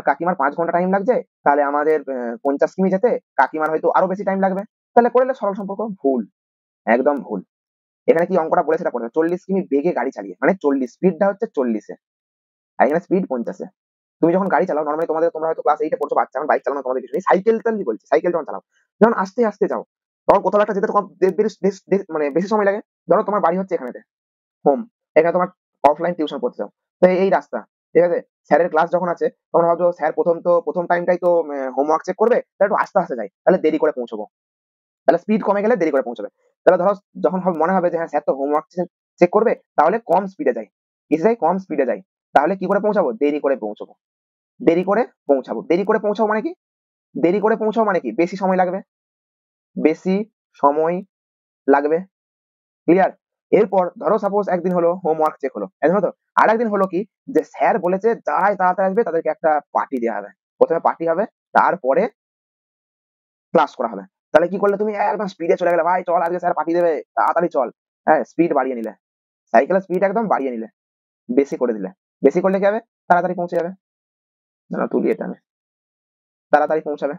কাকিমার 5 ঘন্টা টাইম লাগছে, তাহলে আমাদের 50 কিমি যেতে কাকিমার হয়তো আরো বেশি টাইম লাগবে, তাহলে করলে সরল সম্পর্ক। ভুল, একদম ভুল। এখানে কি অঙ্কটা বলে সেটা পড়ে, 40 কিমি বেগে গাড়ি চালিয়ে মানে 40, স্পিডটা হচ্ছে 40-এ, আর এখানে স্পিড 50-এ। তুমি যখন গাড়ি চালাও নর্মালি, তোমরা হয়তো ক্লাস 8-এ পড়ছো, বাচ্চা, এখন বাইক চালানো তোমাদের কিছু নেই, সাইকেল চালিয়ে বলছি, সাইকেল যখন চালাও, যখন আস্তে আস্তে যাও, তখন কোথাও একটা যেতে তখন মানে বেশি সময় লাগে। ধরো তোমার বাড়ি হচ্ছে এখানেতে, হোম, এখানে তোমার অফলাইন টিউশন পড়তে যাও, তো এই রাস্তা, ঠিক আছে, স্যারের ক্লাস যখন আছে তখন ভাবছো স্যার প্রথম টাইমটাই তো হোমওয়ার্ক চেক করবে, তাহলে একটু আস্তে আস্তে যাই, তাহলে দেরি করে পৌঁছবো, তাহলে স্পিড কমে গেলে দেরি করে পৌঁছবে। তাহলে ধরো যখন মনে হবে যে হ্যাঁ স্যার তো হোমওয়ার্ক চেক করবে, তাহলে কম স্পিডে যাই, কিসে যাই, কম স্পিডে যাই, তাহলে কি করে পৌঁছাবো? দেরি করে পৌঁছবো, দেরি করে পৌঁছাবো মানে কি, বেশি সময় লাগবে, বেশি সময় লাগবে, ক্লিয়ার। এরপর ধরো সাপোজ একদিন হলো হোমওয়ার্ক চেক হলো, একদিন হলো, আর একদিন হলো কি, যে স্যার বলেছে যাই তাড়াতাড়ি আসবে তাদেরকে একটা পার্টি দেওয়া হবে, প্রথমে পার্টি হবে, তারপরে ক্লাস করা হবে। তাহলে কি করলে তুমি, একদম স্পিডে চলে গেলে, ভাই চল আজকে স্যার পার্টি দেবে, তাড়াতাড়ি চল, হ্যাঁ স্পিড বাড়িয়ে নিলে, সাইকেলের স্পিড একদম বাড়িয়ে নিলে, বেশি করে দিলে, বেশি করলে কি হবে? তাড়াতাড়ি পৌঁছে যাবে, না তুলি এটা আমি, তাড়াতাড়ি পৌঁছাবে।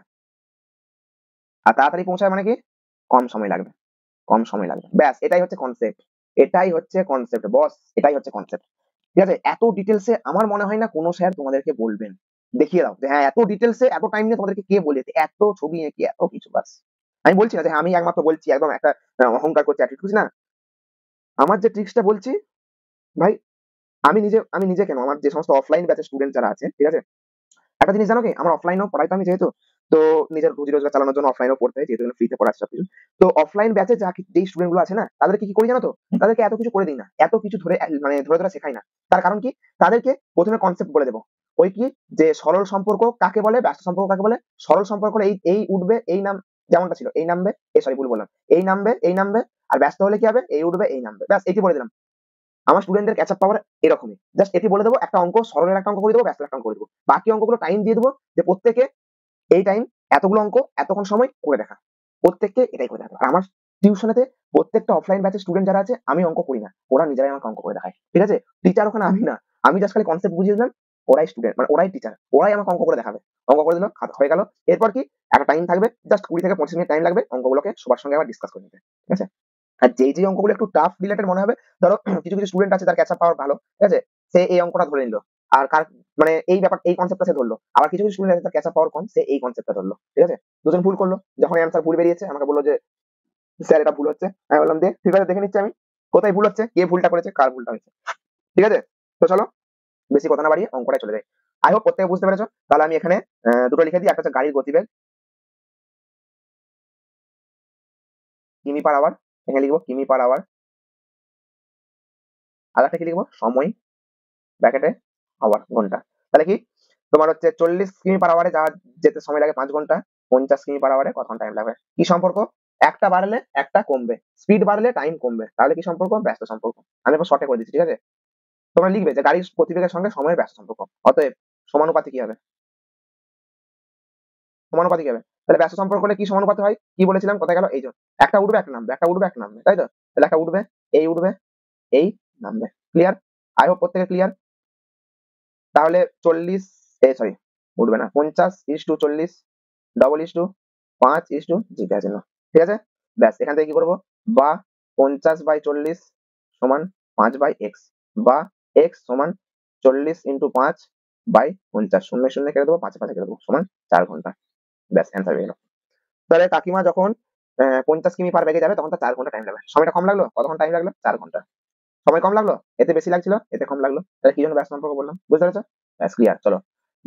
আর তাড়াতাড়ি পৌঁছাবে মানে কি, কম সময় লাগবে, কম সময় লাগবে, ব্যাস এটাই হচ্ছে কনসেপ্ট, এটাই হচ্ছে কনসেপ্ট বস, এটাই হচ্ছে কনসেপ্ট, ঠিক আছে। এত ডিটেলসে আমার মনে হয় না কোনো স্যার তোমাদেরকে বলবেন, দেখিয়ে দাও যে হ্যাঁ এত ডিটেলসে এত টাইম নিয়ে তোমাদেরকে কে বলেছে, এত ছবি এঁকে এত কিছু, বাস। আমি বলছি না যে হ্যাঁ, আমি একমাত্র বলছি, একদম একটা অহংকার করছি, attitude করছি না। আমার যে ট্রিক্সটা বলছি ভাই, আমি নিজে কেন, আমার যে সমস্ত অফলাইন ব্যাচের স্টুডেন্ট যারা আছে, ঠিক আছে, একটা জিনিস জানো কি, আমার অফলাইনেও পড়াই তো আমি যেহেতু, তো নিজের রুজি রোজগার চালানোর জন্য অফলাইনেও পড়তে হয়, যেহেতু ফ্রিতে পড়াচ্ছি সবকিছু। তো অফলাইন ব্যাচে যেই স্টুডেন্ট গুলো আছে না, তাদেরকে কি করি জানো তো, তাদেরকে এত কিছু করে দিই না, এত কিছু ধরে মানে ধরে ধরে শেখাই না। তার কারণ কি, তাদেরকে প্রথমে কনসেপ্ট বলে দেবো, ওই কি, যে সরল সম্পর্ক কাকে বলে, ব্যস্ত সম্পর্ক কাকে বলে, সরল সম্পর্ক হলে এই এই উঠবে এই নাম, যেমনটা ছিল, এই নামবে, সরি ভুল বললাম, এই নামবে, আর ব্যস্ত হলে কি হবে, এই উঠবে, এই নামবে, ব্যাস এটি বলে দিলাম। আমার স্টুডেন্টদের ক্যাচ আপ পাওয়ার এরকমই, জাস্ট এটি বলে দেবো, একটা অঙ্ক সরলের একটা অঙ্ক করে দেবো, ব্যস্ত একটা অঙ্ক করে দেবো, বাকি অঙ্কগুলো টাইম দিয়ে দেবো, যে প্রত্যেকে এই টাইম এতগুলো অঙ্ক এতক্ষণ সময় করে দেখা, প্রত্যেককে এটাই করে দেখা। আর আমার টিউশনেতে প্রত্যেকটা অফলাইন ব্যাচের স্টুডেন্ট যারা আছে, আমি অঙ্ক করি না, ওরা নিজেরাই আমাকে অঙ্ক করে দেখায়, ঠিক আছে? টিচার ওখানে আমি না, আমি জাস্ট খালি কনসেপ্ট বুঝিয়ে দিলাম, ওরাই স্টুডেন্ট, মানে ওরাই টিচার, ওরাই আমাকে অঙ্ক করে দেখাবে, অঙ্ক করে দিল, হয়ে গেল। এরপর কি, একটা টাইম থাকবে, জাস্ট 20 থেকে 25 মিনিট টাইম লাগবে অঙ্কগুলোকে সবার সঙ্গে আবার ডিসকাস করে নিতে, ঠিক আছে? আর যেই অঙ্কগুলো একটু টাফ রিলেটেড মনে হবে, ধরো কিছু কিছু স্টুডেন্ট আছে তার ক্যাচ আপ পাওয়ার ভালো, ঠিক আছে, সে এই অঙ্কটা ধরে নিল, আর কার মানে এই ব্যাপার এই কনসেপ্টটা সে ধরলো, আবার কিছু কিছু স্টুডেন্ট আছে তার ক্যাচ আপ পাওয়ার কম, সে এই কনসেপ্টটা ধরলো, ঠিক আছে? দুজন ভুল করলো, যখন অ্যান্সার ভুল বেরিয়েছে আমাকে বললো যে স্যার এটা ভুল হচ্ছে, আমি বললাম দে ঠিক আছে দেখে নিচ্ছি আমি কোথায় ভুল হচ্ছে, কে ভুলটা করেছে, কার ভুলটা হয়েছে, ঠিক আছে? তো চলো বেশি কথা না বাড়িয়ে অঙ্কটায় চলে যাই। আই হোপ প্রত্যেকে বুঝতে পেরেছো। তাহলে আমি এখানে দুটো লিখে দিই, একটা হচ্ছে গাড়ির গতিবেগ কিমি পার আওয়ার, এখানে লিখবো কিমি পার আওয়ার, আর একটা কি লিখবো, সময় ব্র্যাকেটে আওয়ার ঘন্টা। তাহলে কি তোমার হচ্ছে 40 কিমি পার আওয়ারে যাওয়া যেতে সময় লাগে 5 ঘন্টা, 50 কিমি পার আওয়ারে কতক্ষণ টাইম লাগবে? কি সম্পর্ক? একটা বাড়লে একটা কমবে, স্পিড বাড়লে টাইম কমবে, তাহলে কি সম্পর্ক? ব্যস্ত সম্পর্ক। আমি এবার শর্টে করে দিচ্ছি, ঠিক আছে? তোমরা লিখবে যে গাড়ির গতিবেগের সঙ্গে সময়ের ব্যস্ত সম্পর্ক, অতএব সমানুপাতি কি হবে? সমানুপাতি কি হবে? তাহলে ব্যস্ত সম্পর্ক হলে কি সমানুপাতি হয়, কি বলেছিলাম, কোথায় গেল, এই যে একটা উঠবে একটা নামবে, একটা উঠবে একটা নামবে, তাই তো? তাহলে একটা উঠবে, উঠবে, এই নামবে। ক্লিয়ার? আই হোপ প্রত্যেকে ক্লিয়ার। তাহলে 40, সরি উঠবে না, 50:40, ডবল ইস টু 5:, জিজ্ঞাসা চিহ্ন, ঠিক আছে? ব্যাস এখান থেকে কি করবো, বা 50/40 সমান 5/x, বা x সমান 40 × 5/50, শূন্য শূন্য কেটে দেবো, 5 5 কেটে দেবো, সমান 4 ঘন্টা। ব্যাস অ্যান্সার হয়ে গেল। তাহলে কাকিমা যখন 50 কিমি পার বেগে যাবে তখন তার 4 ঘন্টা টাইম লাগবে। সময়টা কম লাগলো, কতক্ষণ টাইম লাগলো? 4 ঘন্টা। সময় কম লাগলো, এতে বেশি লাগছিল, এতে কম লাগলো, তাহলে কি জন্য ব্যস্ত সম্পর্ক বললাম, বুঝতে পেরেছো? ব্যাস ক্লিয়ার। চলো,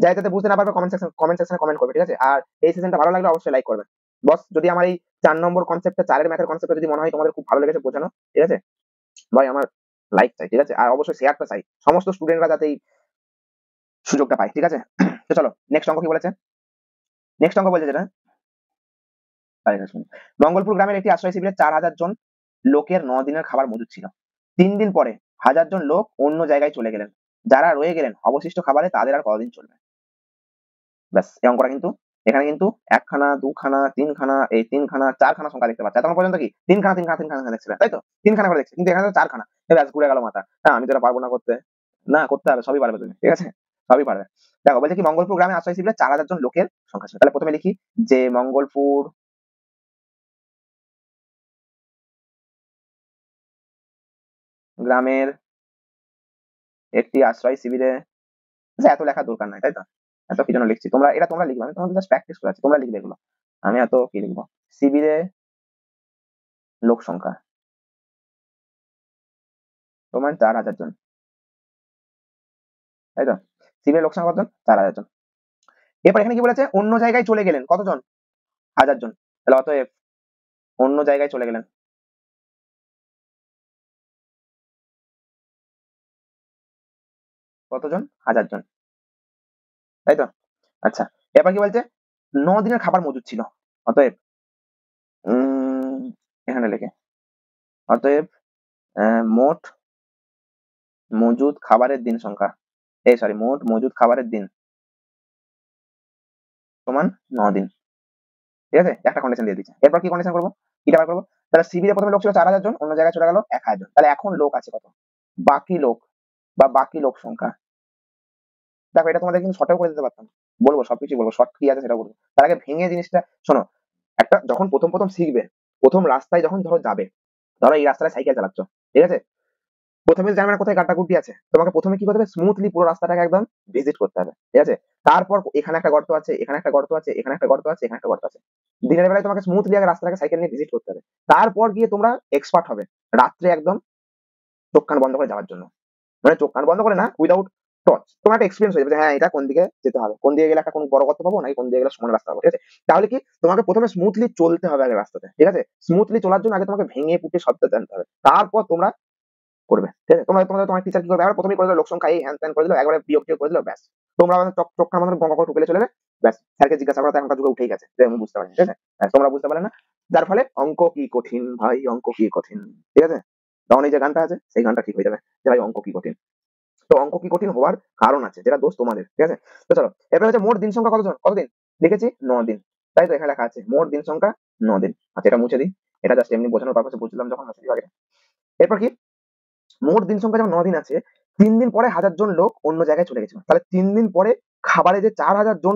যাই যাতে বুঝতে না পারবে কমেন্ট সেকশনে কমেন্ট করবে, ঠিক আছে? আর এই সেশনটা ভালো লাগলে অবশ্যই লাইক করবে। বস যদি আমার এই 4 নম্বর কনসেপ্টটা, 4-এর ম্যাথের কনসেপ্টটা যদি মনে হয় তোমাদের খুব ভালো লেগেছে বোঝানো, ঠিক আছে, ভাই আমার লাইক চাই, ঠিক আছে? আর অবশ্যই শেয়ারটা চাই, সমস্ত স্টুডেন্টরা যাতে এই সুযোগটা পায়, ঠিক আছে? তো চলো নেক্সট অঙ্ক কি বলেছে, নেক্সট অঙ্ক বলছে যেটা, মঙ্গলপুর গ্রামের একটি আশ্রয় শিবিরে 4000 জন লোকের 9 দিনের খাবার মজুদ ছিল। 3 দিন পরে 1000 জন লোক অন্য জায়গায় চলে গেলেন, যারা রয়ে গেলেন অবশিষ্ট খাবারে তাদের আর কতদিন চলবে? ব্যাস এই অঙ্কটা কিন্তু, এখানে কিন্তু একখানা দুখানা তিনখানা, এই তিনখানা চারখানা সংখ্যা দেখতে পাচ্ছি, এতক্ষণ পর্যন্ত কি তিনখানা তিনখানা তিনখানা দেখছিলে, তাই তো? তিনখানা করে দেখছি, কিন্তু এখানে তো 4খানা। ব্যাস ঘুরে গেল মাথা, হ্যাঁ আমি তো এটা পারবো না করতে, না করতে হবে, সবই পারবে তুমি, ঠিক আছে? সবই পারবে। দেখো বলছে কি, মঙ্গলপুর গ্রামে আশ্রয় শিবিরে 4000 জন লোকের সংখ্যা ছিল। তাহলে প্রথমে লিখি যে মঙ্গলপুর গ্রামের একটি আশ্রয় শিবিরে, আচ্ছা এত লেখার দরকার নাই, তাই তো? এত কি জন্য লিখছি, তোমরা এটা তোমরা লিখবে, আমি তোমাদের জাস্ট প্র্যাকটিস করাচ্ছি, তোমরা লিখবে এগুলো, আমি এত কি লিখবো। শিবিরে লোক সংখ্যা সমান 4000 জন, তাই তো? শিবিরের লোক সংখ্যা কতজন? 4000 জন। এরপর এখানে কি বলেছে, অন্য জায়গায় চলে গেলেন কতজন? 1000 জন। তাহলে অতএব অন্য জায়গায় চলে গেলেন কতজন? 1000 জন, তাই তো? আচ্ছা, এরপর কি বলছে, 9 দিনের খাবার মজুদ ছিল, অতএব উম এখানে লিখে, অতএব মোট মজুদ খাবারের দিন সংখ্যা, এই সরি মোট মজুদ খাবারের দিন সমান 9 দিন, ঠিক আছে? একটা কন্ডিশন দিয়ে দিচ্ছে। এরপর কি কন্ডিশন করবো, এটা বার করবো। তাহলে শিবিরে প্রথমে লোক ছিল 4000 জন, অন্য জায়গায় চলে গেল 1000 জন, তাহলে এখন লোক আছে কত? বাকি লোক বা বাকি লোক সংখ্যা, দেখো এটা তোমাদের কিন্তু শর্টেও করে দিতে পারতাম, বলবো সবকিছু বলবো, শর্ট কি আছে সেটা বলবো, তার আগে ভেঙে জিনিসটা শোনো। একটা যখন প্রথম প্রথম শিখবে, প্রথম রাস্তায় যখন ধরো যাবে, ধরো এই রাস্তায় সাইকেল চালাচ্ছ, ঠিক আছে? প্রথমে জানবে না কোথায় গাড্ডাগুড্ডি আছে, তোমাকে প্রথমে কি করতে হবে, স্মুথলি পুরো রাস্তাটাকে একদম ভিজিট করতে হবে, ঠিক আছে? তারপর এখানে একটা গর্ত আছে, এখানে একটা গর্ত আছে, এখানে একটা গর্ত আছে, এখানে একটা গর্ত আছে, দিনের বেলায় তোমাকে স্মুথলি আগে রাস্তাটাকে সাইকেল নিয়ে ভিজিট করতে হবে, তারপর গিয়ে তোমরা এক্সপার্ট হবে রাত্রে একদম চোখ কান বন্ধ করে যাওয়ার জন্য, মানে চোখ কান বন্ধ করে না, উইদাউট টর্চ, তোমার একটা এক্সপিরিয়েন্স হয়ে যাবে যে হ্যাঁ এটা কোন দিকে যেতে হবে, কোন দিকে গেলে একটা কোন বড় গর্ত পাবো নাকি কোন দিকে গেলে সমান রাস্তা পাবো, ঠিক আছে? তাহলে কি তোমাকে প্রথমে স্মুথলি চলতে হবে আগে রাস্তাতে, ঠিক আছে? স্মুথলি চলার জন্য আগে তোমাকে ভেঙে পুঁটে সবটা জানতে হবে, তারপর তোমরা করবে, ঠিক আছে? তোমার টিচার কি করবে, আবার প্রথমেই করে দিল লোক সংখ্যা এই হ্যান ত্যান করে দিল, একবারে বিয়োগ টিয়োগ করে দিল, ব্যাস তোমরা চোখ কান বন্ধ করে বঙ্গ করে ঢুকে চলে যাবে, ব্যাস স্যারকে জিজ্ঞাসা করা তো এখনকার যুগে উঠেই গেছে, যে আমি বুঝতে পারিনি, ঠিক আছে? ব্যাস, তোমরা বুঝতে পারলে না, যার ফলে অঙ্ক কি কঠিন ভাই, অঙ্ক কি কঠিন, ঠিক আছে? তখন এই যে গানটা আছে সেই গানটা ঠিক হয়ে যাবে যে ভাই অঙ্ক কি কঠিন। তো অঙ্ক কি কঠিন হওয়ার কারণ আছে, যেটা দোষ তোমাদের, ঠিক আছে? তো চলো, এরপর হচ্ছে মোট দিন সংখ্যা কতদিন লিখেছি? 9 দিন, তাই তো এখানে লেখা আছে মোট দিন সংখ্যা 9 দিন। আচ্ছা, এটা মুছে দিই, এটা জাস্ট এমনি বোঝানোর পারপাসে বুঝলাম যখন মুছে দিই আগে। এরপর কি, মোট দিন সংখ্যা যখন 9 দিন আছে, 3 দিন পরে 1000 জন লোক অন্য জায়গায় চলে গেছিল, তাহলে 3 দিন পরে খাবারে যে 4000 জন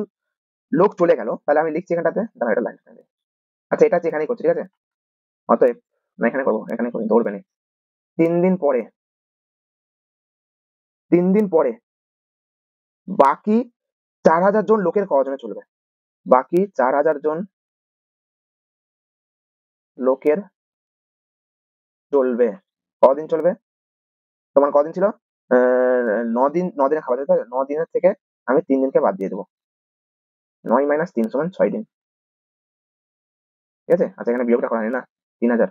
লোক চলে গেল, তাহলে আমি লিখছি এখানটাতে, দাঁড়া এটা লাইন। আচ্ছা, এটা হচ্ছে এখানেই করছি, ঠিক আছে? অতএব, না এখানে করবো, এখানে করি, দৌড়বে না। 3 দিন পরে, 3 দিন পরে বাকি 4000 জন লোকের কজনে চলবে? বাকি 4000 জন লোকের চলবে, কদিন চলবে? তোমার কদিন ছিল? 9 দিন, 9 দিনে খাওয়া যেত, 9 দিনের থেকে আমি 3 দিনকে বাদ দিয়ে দেবো। 9 - 3 = 6 দিন, ঠিক আছে? আচ্ছা, এখানে বিয়োগটা করা নেই না, 3000।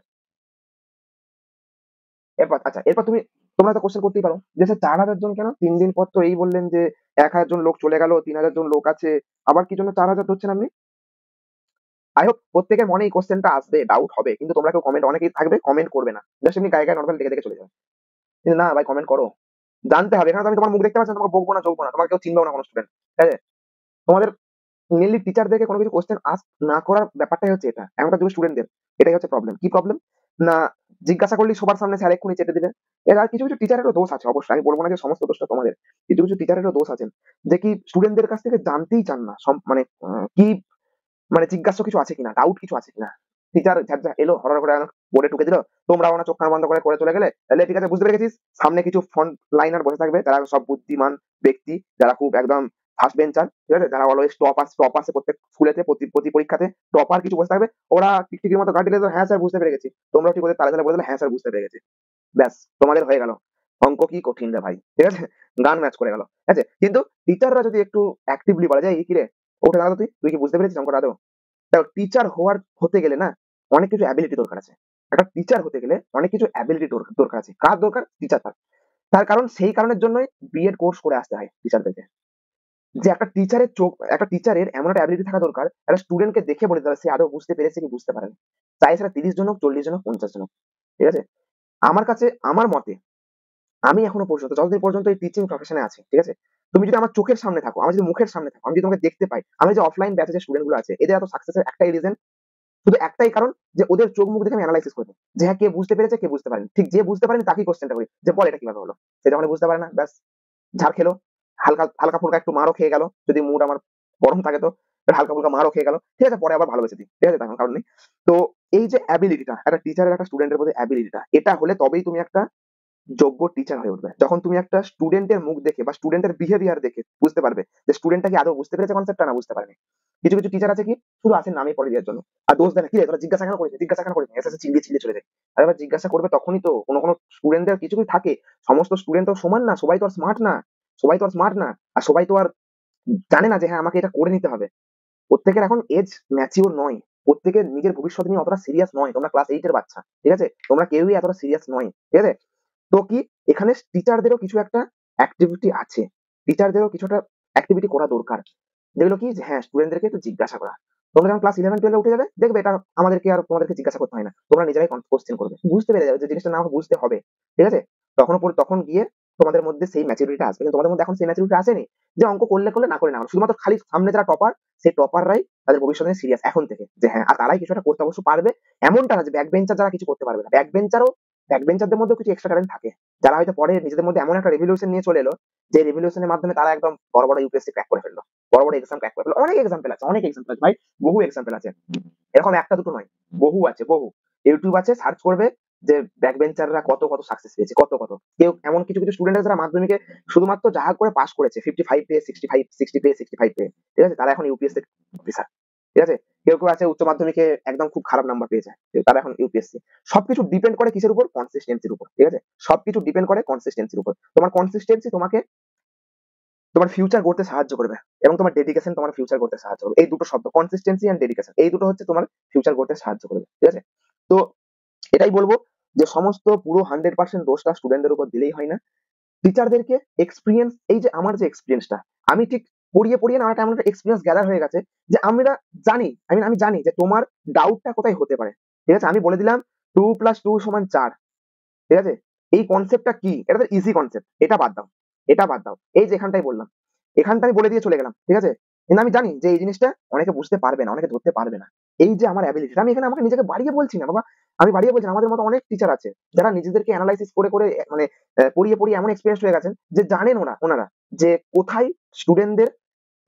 এরপর আচ্ছা, এরপর তোমরা তো কোশ্চেন করতেই পারো যে স্যার 4000 জন কেন? 3 দিন পর তো এই বললেন যে 1000 জন লোক চলে গেল, 3000 জন লোক আছে, আবার কি জন্য 4000 ধরছেন আপনি? আই হোপ প্রত্যেকের মনে এই কোশ্চেনটা আসবে, ডাউট হবে, কিন্তু তোমরা কেউ কমেন্ট, অনেকেই থাকবে কমেন্ট করবে না, জাস্ট এমনি গায়ে গায়ে নর্মাল দেখে দেখে চলে যাবে। কিন্তু না ভাই, কমেন্ট করো, জানতে হবে। এখানে তো আমি তোমার মুখ দেখতে পাচ্ছি না, তোমাকে বকবো না চলবো না, তোমাকে কেউ চিনবেও না কোনো স্টুডেন্ট, ঠিক আছে? তোমাদের মেনলি টিচারদেরকে কোনো কিছু কোশ্চেন আস্ক না করার ব্যাপারটাই হচ্ছে এটা, এখনকার যুগের স্টুডেন্টদের এটাই হচ্ছে প্রবলেম। কি প্রবলেম? না, জিজ্ঞাসা করলেই সবার সামনে স্যার এক্ষুনি চেটে দিবে। এর আর কিছু কিছু টিচারেরও দোষ আছে অবশ্যই, আমি বলবো না যে সমস্ত দোষটা তোমাদের, কিছু কিছু টিচারেরও দোষ আছে, যে কি স্টুডেন্টদের কাছ থেকে জানতেই চান না মানে কি, মানে জিজ্ঞাসা কিছু আছে কিনা, ডাউট কিছু আছে কিনা। টিচার এলো হঠাৎ করে বোর্ডে টুকে দিল, তোমরা ওনা চোখ কান বন্ধ করে করে চলে গেলে, তাহলে ঠিক আছে, বুঝতে পেরে গেছিস। সামনে কিছু ফ্রন্ট লাইনার বসে থাকবে, যারা সব বুদ্ধিমান ব্যক্তি, যারা খুব একদম ফার্স্ট বেঞ্চার, ঠিক আছে, যারা অলওয়েজ টপ আছে প্রত্যেক স্কুলেতে, প্রতি পরীক্ষাতে টপার কিছু বসে থাকবে। ওরা টিকটিকির মতো গাড়ি দিলে, হ্যাঁ স্যার বুঝতে পেরে গেছি, তোমরা ঠিক ওদের তালে তালে বলে দিলে, হ্যাঁ স্যার বুঝতে পেরে গেছি, ব্যাস তোমাদের হয়ে গেল অঙ্ক কি কঠিন রে ভাই, ঠিক আছে? গান ম্যাচ করে গেল, ঠিক আছে? কিন্তু টিচাররা যদি একটু অ্যাক্টিভলি বলে যায়, এই কি রে, ওঠে দাঁড়াতো, তুই কি বুঝতে পেরেছিস অঙ্কটা আদৌ? দেখো, টিচার হতে গেলে না অনেক কিছু অ্যাবিলিটি দরকার আছে। একটা টিচার হতে গেলে অনেক কিছু অ্যাবিলিটি দরকার আছে। কার দরকার? টিচার। তার কারণ সেই কারণের জন্যই বিএড কোর্স করে আসতে হয় টিচারদেরকে, যে একটা টিচারের চোখ, একটা টিচারের এমন একটা অ্যাবিলিটি থাকা দরকার, একটা স্টুডেন্টকে দেখে বলে দিতে হবে সে আদৌ বুঝতে পেরেছে কি বুঝতে পারেনি, চাই সেটা 30 জন হোক, 40 জন হোক, 50 জন হোক, ঠিক আছে? আমার কাছে, আমার মতে, আমি এখনো পর্যন্ত যতদিন পর্যন্ত এই টিচিং প্রফেশনে আছি, ঠিক আছে, তুমি যদি আমার চোখের সামনে থাকো, আমার যদি মুখের সামনে থাকো, আমি যদি তোমাকে দেখতে পাই, আমি যে অফলাইন ব্যাচে যে স্টুডেন্ট গুলো আছে, এদের এত সাকসেসের একটাই রিজন, শুধু একটাই কারণ, যে ওদের চোখ মুখ দেখে আমি অ্যানালাইসিস করবো যে হ্যাঁ কে বুঝতে পেরেছে কে বুঝতে পারেনি। ঠিক যে বুঝতে পারেনি তাকেই কোশ্চেনটা করি যে বল এটা কিভাবে হলো। সে যখন বুঝতে পারে না, ব্যাস ঝাড় খেলো, হালকা হালকা ফুলকা একটু মারও খেয়ে গেল, যদি মুড আমার গরম থাকে তো হালকা ফুলকা মারও খেয়ে গেল, ঠিক আছে, পরে আবার ভালোবেসে দিই, ঠিক আছে, তখন কারণ নেই। তো এই যে অ্যাবিলিটিটা একটা টিচারের, একটা স্টুডেন্টের প্রতি অ্যাবিলিটিটা, এটা হলে তবেই তুমি একটা যোগ্য টিচার হয়ে উঠবে। যখন তুমি একটা স্টুডেন্টের মুখ দেখে বা স্টুডেন্টের বিহেভিয়ার দেখে বুঝতে পারবে যে স্টুডেন্টটা কি আদৌ বুঝতে পেরেছে কনসেপ্টটা, না বুঝতে পারেনি। কিছু কিছু টিচার আছে কি শুধু আসেন নামে পড়ে দেওয়ার জন্য, আর দোষ দেয় না, কি রে তোরা জিজ্ঞাসা কেন করিস, জিজ্ঞাসা কেন করিস, এসে চিল্লিয়ে চিল্লিয়ে চলে যায়। আর এবার জিজ্ঞাসা করবে তখনই তো, কোনো কোনো স্টুডেন্টদের কিছু কিছু থাকে, সমস্ত স্টুডেন্ট তো সমান না, সবাই তো আর স্মার্ট না, সবাই তো আর স্মার্ট না, আর সবাই তো আর জানে না যে হ্যাঁ আমাকে এটা করে নিতে হবে। প্রত্যেকের এখন এজ ম্যাচিওর নয়, প্রত্যেকের নিজের ভবিষ্যৎ নিয়ে অতটা সিরিয়াস নয়। তোমরা ক্লাস 8 এর বাচ্চা, ঠিক আছে, তোমরা কেউই এতটা সিরিয়াস নয়, ঠিক আছে? তো কি, এখানে টিচারদেরও কিছু একটা অ্যাক্টিভিটি আছে, টিচারদেরও কিছুটা অ্যাক্টিভিটি করা দরকার, যেগুলো কি, যে হ্যাঁ স্টুডেন্টদেরকে একটু জিজ্ঞাসা করা। তোমরা যখন ক্লাস 11 12 উঠে যাবে, দেখবে এটা আমাদেরকে আর তোমাদেরকে জিজ্ঞাসা করতে হয় না, তোমরা নিজেরাই কোশ্চেন করবে, বুঝতে পেরে যাবে যে জিনিসটা না আমাকে বুঝতে হবে, ঠিক আছে? তখন গিয়ে তোমাদের মধ্যে সেই ম্যাচুরিটিটা আসবে, কিন্তু তোমাদের মধ্যে এখন সেই ম্যাচুরিটি আসেনি, যে অঙ্ক করলে করলে না করে না করলে, শুধুমাত্র খালি সামনে যারা টপার, সেই টপাররাই তাদের ভবিষ্যতে সিরিয়াস এখন থেকে, যে হ্যাঁ আর তারাই কিছুটা করতে অবশ্য পারবে। এমনটা না যে ব্যাক বেঞ্চার যারা কিছু করতে পারবে না, ব্যাক বেঞ্চারদের মধ্যেও কিছু এক্সট্রা ট্যালেন্ট থাকে, যারা হয়তো পরে নিজেদের মধ্যে এমন একটা রেভলিউশন নিয়ে চলে এলো, যে রেভলিউশনের মাধ্যমে তারা একদম বড় বড় ইউপিএসসি ক্র্যাক করে ফেললো, বড় বড় এক্সাম ক্র্যাক করে ফেললো। অনেক এক্সাম্পল আছে, অনেক এক্সাম্পল আছে ভাই, বহু এক্সাম্পল আছে, এরকম একটা দুটো নয়, বহু আছে, বহু। ইউটিউব আছে, সার্চ করবে যে ব্যাক বেঞ্চাররা কত কত সাকসেস পেয়েছে, কত কত। কেউ এমন কিছু কিছু স্টুডেন্ট আছে যারা মাধ্যমিকে শুধুমাত্র যাহা করে পাস করেছে, 55 পেয়ে, 60 পেয়ে, ঠিক আছে, তারা এখন ইউপিএসসি অফিসার, ঠিক আছে? কেউ কেউ আছে উচ্চ মাধ্যমিকে একদম খুব খারাপ নাম্বার পেয়েছে, তারা এখন ইউপিএসসি। সবকিছু ডিপেন্ড করে কিসের উপর? কনসিস্টেন্সির উপর, ঠিক আছে? সবকিছু ডিপেন্ড করে কনসিস্টেন্সির উপর। তোমার কনসিস্টেন্সি তোমাকে তোমার ফিউচার গড়তে সাহায্য করবে, এবং তোমার ডেডিকেশন তোমার ফিউচার গড়তে সাহায্য করবে। এই দুটো শব্দ, কনসিস্টেন্সি এন্ড ডেডিকেশন, এই দুটো হচ্ছে তোমার ফিউচার গড়তে সাহায্য করবে, ঠিক আছে? তো এটাই বলবো যে সমস্ত পুরো 100% দোষটা স্টুডেন্টদের উপর দিলেই হয় না, টিচারদেরকে এক্সপিরিয়েন্স, এই যে আমার যে এক্সপিরিয়েন্সটা, আমি ঠিক পড়িয়ে পড়িয়ে না একটা এমন একটা এক্সপিরিয়েন্স গ্যাদার হয়ে গেছে যে আমরা জানি, আমি জানি যে তোমার ডাউটটা কোথায় হতে পারে। ঠিক আছে, আমি বলে দিলাম 2+2=4। ঠিক আছে, এই কনসেপ্টটা কি, এটা তো ইজি কনসেপ্ট, এটা বাদ দাও, এটা বাদ দাও, এই যে এখানটাই বললাম, এখানটাই বলে দিয়ে চলে গেলাম। ঠিক আছে, কিন্তু আমি জানি যে এই জিনিসটা অনেকে বুঝতে পারবে না, অনেকে ধরতে পারবে না। এই যে আমার অ্যাবিলিটি, আমি এখানে আমাকে নিজেকে বাড়িয়ে বলছি না বাবা, আমি বাড়িয়ে বলছি না। আমাদের মতো অনেক টিচার আছে যারা নিজেদেরকে অ্যানালাইসিস করে করে মানে পড়িয়ে পড়িয়ে এমন এক্সপিরিয়েন্স হয়ে গেছেন যে জানেন ওনারা যে কোথায় স্টুডেন্টদের